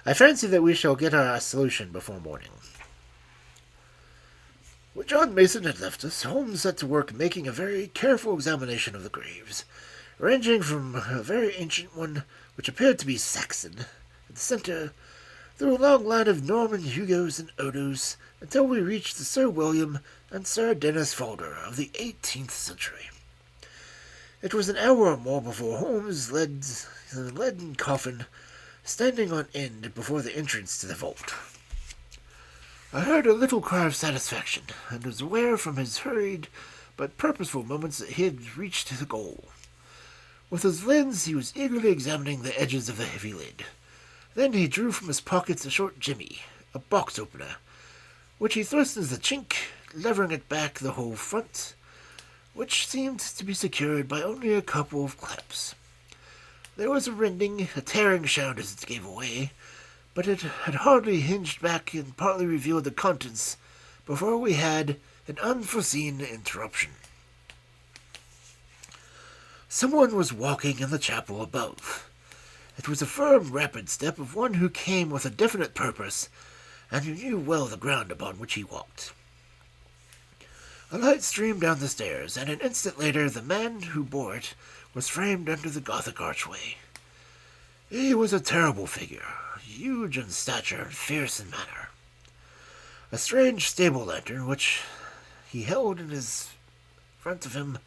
[SPEAKER 3] I fancy that we shall get our solution before morning. When John Mason had left us, Holmes set to work making a very careful examination of the graves, ranging from a very ancient one, which appeared to be Saxon, in the center, through a long line of Norman Hugos and Odos, until we reached the Sir William and Sir Dennis Falder of the 18th century. It was an hour or more before Holmes led the leaden coffin standing on end before the entrance to the vault. I heard a little cry of satisfaction, and was aware from his hurried but purposeful moments that he had reached the goal. With his lens he was eagerly examining the edges of the heavy lid. Then he drew from his pockets a short jimmy, a box opener, which he thrust into the chink, levering it back the whole front, which seemed to be secured by only a couple of clamps. There was a rending, a tearing sound as it gave away, but it had hardly hinged back and partly revealed the contents before we had an unforeseen interruption. Someone was walking in the chapel above. It was a firm, rapid step of one who came with a definite purpose, and who knew well the ground upon which he walked. A light streamed down the stairs, and an instant later the man who bore it was framed under the Gothic archway. He was a terrible figure, huge in stature and fierce in manner. A strange stable lantern, which he held in his front of him,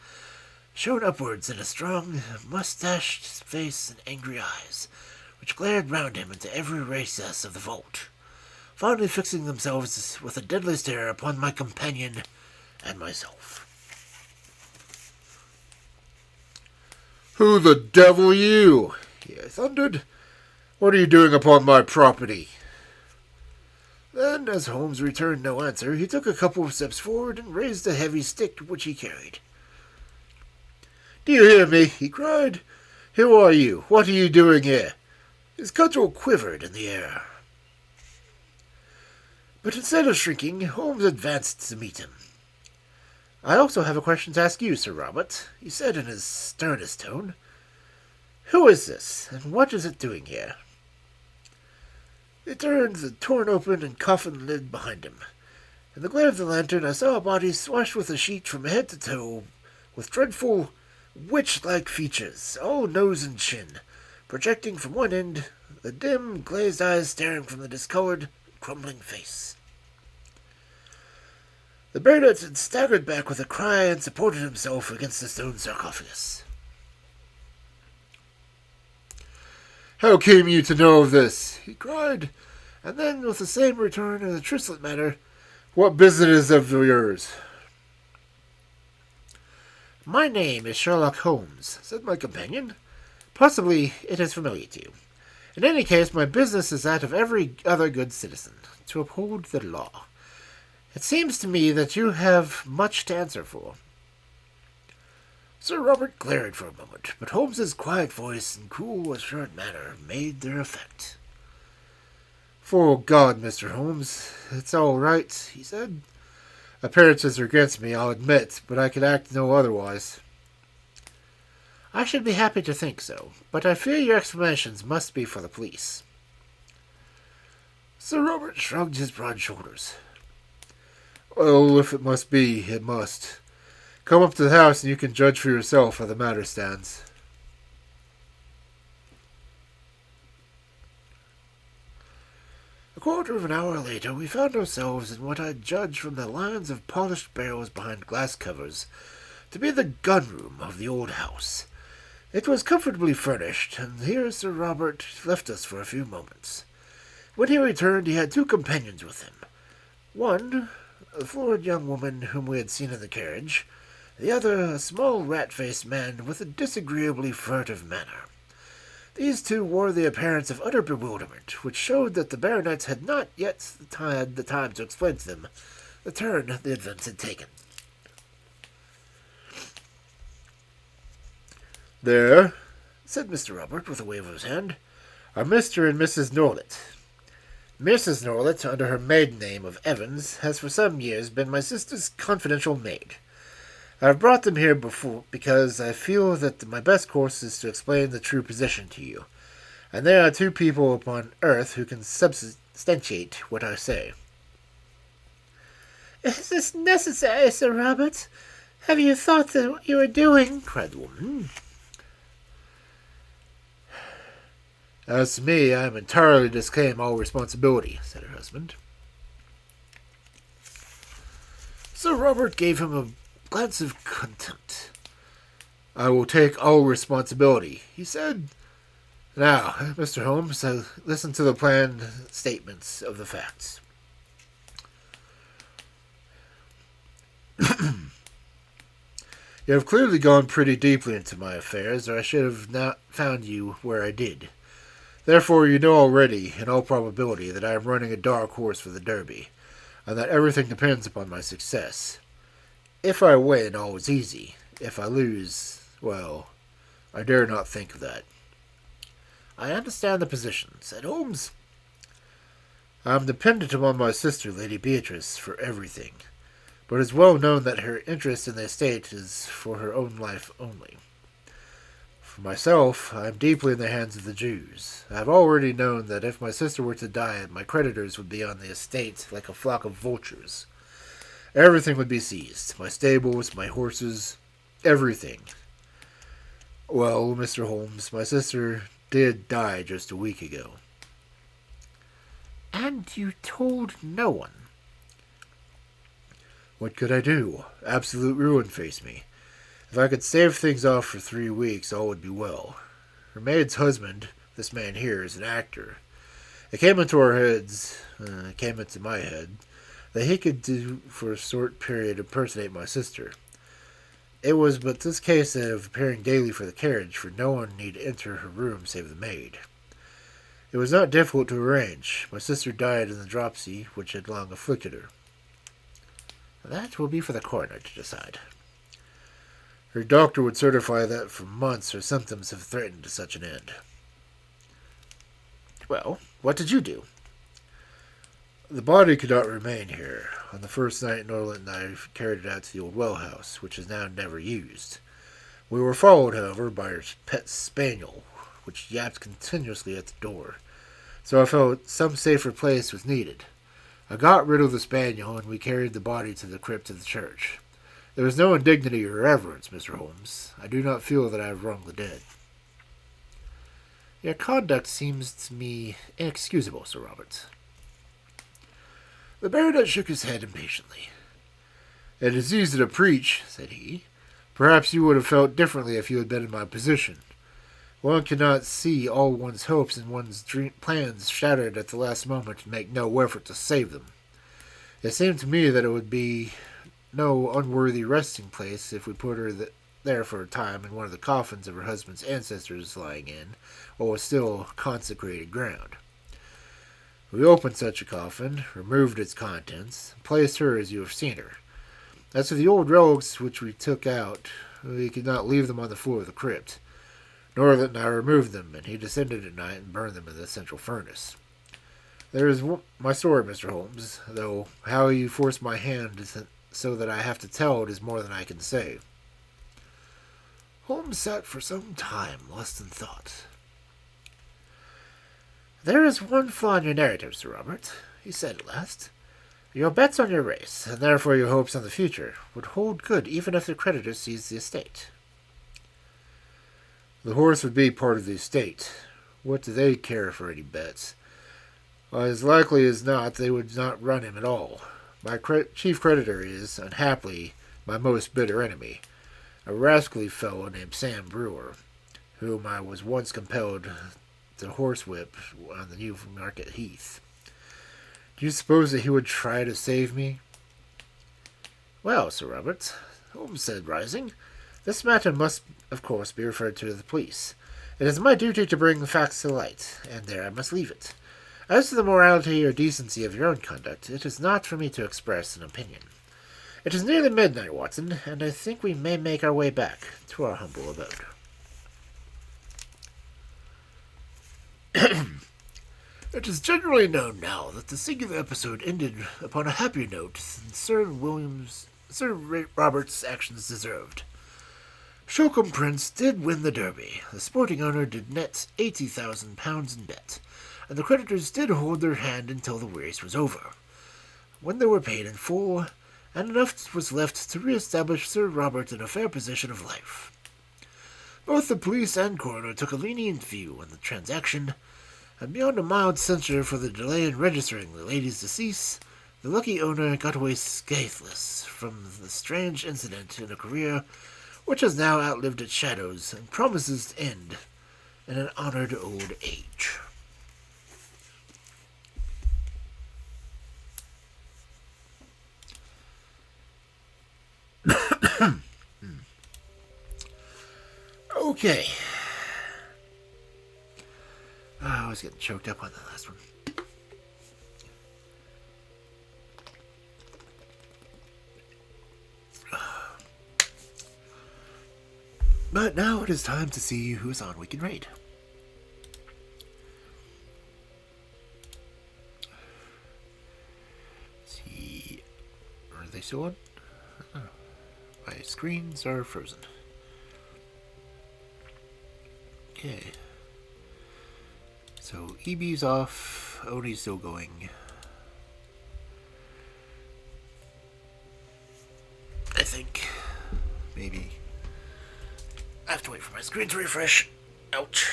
[SPEAKER 3] shone upwards in a strong, mustached face and angry eyes, which glared round him into every recess of the vault, finally fixing themselves with a deadly stare upon my companion and myself. "Who the devil are you?" he thundered. "What are you doing upon my property?" Then, as Holmes returned no answer, he took a couple of steps forward and raised a heavy stick which he carried. "Do you hear me?" he cried. "Who are you? What are you doing here?" His cudgel quivered in the air. But instead of shrinking, Holmes advanced to meet him. "I also have a question to ask you, Sir Robert," he said in his sternest tone. "Who is this, and what is it doing here?" He turned the torn open and coffin lid behind him. In the glare of the lantern I saw a body swashed with a sheet from head to toe, with dreadful, witch-like features, all nose and chin, projecting from one end, the dim, glazed eyes staring from the discolored, crumbling face. The baronet had staggered back with a cry and supported himself against the stone sarcophagus. "How came you to know of this?" he cried, and then, with the same return in a truculent manner, "What business is of yours?" "My name is Sherlock Holmes," said my companion. "Possibly it is familiar to you. In any case, my business is that of every other good citizen, to uphold the law. It seems to me that you have much to answer for." Sir Robert glared for a moment, but Holmes's quiet voice and cool, assured manner made their effect. "For God, Mr. Holmes, it's all right," he said. Appearances are against me, I'll admit, but I could act no otherwise.
[SPEAKER 1] I should be happy to think so, but I fear your explanations must be for the police.
[SPEAKER 3] Sir Robert shrugged his broad shoulders. Well, if it must be, it must. Come up to the house and you can judge for yourself how the matter stands.
[SPEAKER 1] A quarter of an hour later, we found ourselves in what I judged from the lines of polished barrels behind glass covers to be the gun-room of the old house. It was comfortably furnished, and here Sir Robert left us for a few moments. When he returned, he had two companions with him. One, a florid young woman whom we had seen in the carriage, the other a small rat-faced man with a disagreeably furtive manner. These two wore the appearance of utter bewilderment, which showed that the baronets had not yet had the time to explain to them the turn the events had taken.
[SPEAKER 3] There, said Mr. Robert with a wave of his hand, are Mr. and Mrs. Norlet. Mrs. Norlet, under her maiden name of Evans, has for some years been my sister's confidential maid. I have brought them here before because I feel that my best course is to explain the true position to you, and there are two people upon earth who can substantiate what I say.
[SPEAKER 2] Is this necessary, Sir Robert? Have you thought of what you are doing? Cried the woman.
[SPEAKER 3] As to me, I am entirely disclaim all responsibility, said her husband.
[SPEAKER 1] Sir Robert gave him a glance of contempt.
[SPEAKER 3] I will take all responsibility, he said. Now, Mr. Holmes, listen to the planned statements of the facts. You have clearly gone pretty deeply into my affairs, or I should have not found you where I did. Therefore, you know already, in all probability, that I am running a dark horse for the Derby, and that everything depends upon my success. If I win, all is easy. If I lose, well, I dare not think of that.
[SPEAKER 1] I understand the position, said Holmes.
[SPEAKER 3] I am dependent upon my sister, Lady Beatrice, for everything, but it is well known that her interest in the estate is for her own life only. For myself, I am deeply in the hands of the Jews. I have already known that if my sister were to die, my creditors would be on the estate like a flock of vultures. Everything would be seized. My stables, my horses, everything. Well, Mr. Holmes, my sister did die just a week ago.
[SPEAKER 1] And you told no one?
[SPEAKER 3] What could I do? Absolute ruin faced me. If I could stave things off for 3 weeks, all would be well. Her maid's husband, this man here, is an actor. It came into our heads, came into my head, that he could do, for a short period, impersonate my sister. It was but this case of appearing daily for the carriage, for no one need enter her room save the maid. It was not difficult to arrange. My sister died in the dropsy which had long afflicted her.
[SPEAKER 1] That will be for the coroner to decide.
[SPEAKER 3] Her doctor would certify that for months her symptoms have threatened to such an end.
[SPEAKER 1] Well, what did you do?
[SPEAKER 3] The body could not remain here. On the first night, Norland and I carried it out to the old well house, which is now never used. We were followed, however, by her pet spaniel, which yapped continuously at the door, so I felt some safer place was needed. I got rid of the spaniel, and we carried the body to the crypt of the church. There was no indignity or reverence, Mr. Holmes. I do not feel that I have wronged the dead.
[SPEAKER 1] Your conduct seems to me inexcusable, Sir Robert.
[SPEAKER 3] The baronet shook his head impatiently. It is easy to preach, said he. Perhaps you would have felt differently if you had been in my position. One cannot see all one's hopes and one's plans shattered at the last moment and make no effort to save them. It seemed to me that it would be no unworthy resting place if we put her there for a time in one of the coffins of her husband's ancestors lying in, or was still consecrated ground. We opened such a coffin, removed its contents, and placed her as you have seen her. As for the old relics which we took out, we could not leave them on the floor of the crypt. Norland and I removed them, and he descended at night and burned them in the central furnace. There is my story, Mr. Holmes, though how you forced my hand to so that I have to tell it is more than I can say. Holmes sat for some time, lost in thought. There is one flaw in your narrative, Sir Robert, he said at last. Your bets on your race, and therefore your hopes on the future, would hold good even if the creditor seized the estate. The horse would be part of the estate. What do they care for any bets? As likely as not, they would not run him at all. My chief creditor is, unhappily, my most bitter enemy, a rascally fellow named Sam Brewer, whom I was once compelled to horsewhip on the Newmarket Heath. Do you suppose that he would try to save me? Well, Sir Robert, Holmes said, rising, this matter must, of course, be referred to the police. It is my duty to bring the facts to light, and there I must leave it. As to the morality or decency of your own conduct, it is not for me to express an opinion. It is nearly midnight, Watson, and I think we may make our way back to our humble abode. It is generally known now that the singular episode ended upon a happier note than Sir Robert's actions deserved. Shoscombe Prince did win the Derby, the sporting owner did net £80,000 in bet, and the creditors did hold their hand until the race was over, when they were paid in full, and enough was left to re-establish Sir Robert in a fair position of life. Both the police and coroner took a lenient view on the transaction, and beyond a mild censure for the delay in registering the lady's decease, the lucky owner got away scatheless from the strange incident in a career which has now outlived its shadows and promises to end in an honored old age. Okay. Oh, I was getting choked up on the last one. But now it is time to see who's on Weekend Raid. Let's see. Are they still on? Oh, my screens are frozen. Okay. So EB's off, Oni's still going. I think. Maybe. I have to wait for my screen to refresh. Ouch.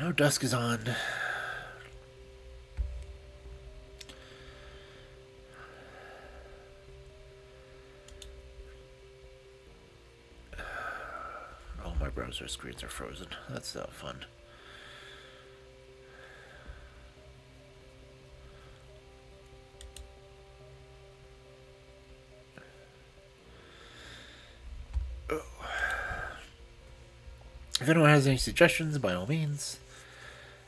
[SPEAKER 3] Now dusk is on. All my browser screens are frozen. That's not fun. If anyone has any suggestions, by all means,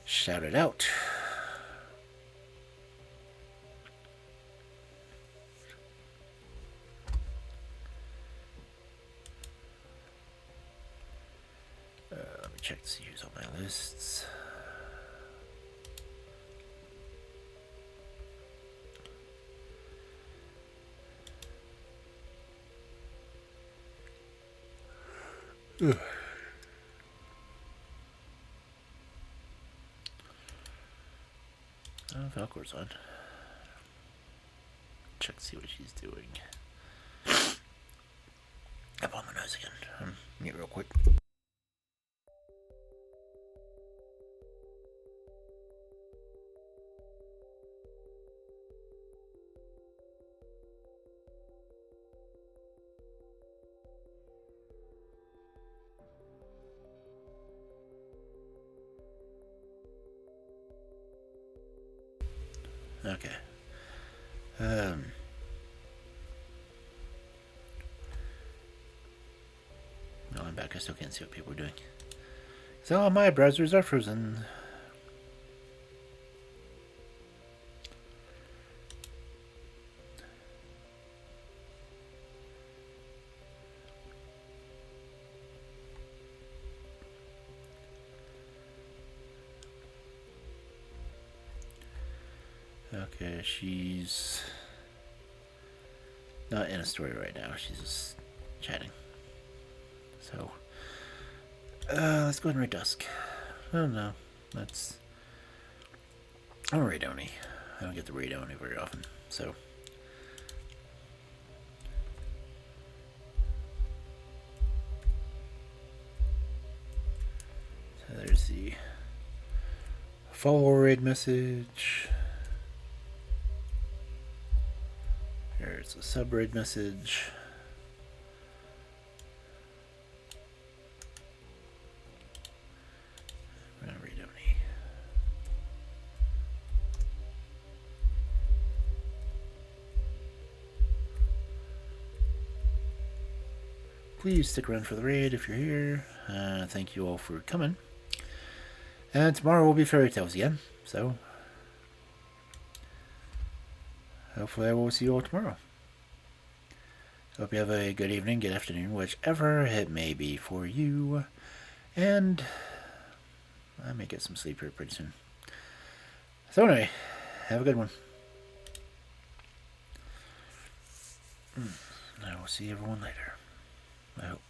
[SPEAKER 3] shout it out. Let me check to see who's on my lists. Ugh. Falcor's on. Check to see what she's doing. Up on my nose again. Mute real quick. Okay. No, I'm back. I still can't see what people are doing. So all my browsers are frozen.
[SPEAKER 1] Okay, she's not in a story right now. She's just chatting. So, let's go ahead and write Dusk. Oh no, that's... I'm a raid Oni. I don't get the raid Oni very often, so... There's the follow raid message. There's a sub raid message. We're gonna read Oni. Please stick around for the raid if you're here. Thank you all for coming. And tomorrow will be fairy tales again, so hopefully I will see you all tomorrow. Hope you have a good evening, good afternoon, whichever it may be for you. And I may get some sleep here pretty soon. So anyway, have a good one. I will see everyone later. I hope.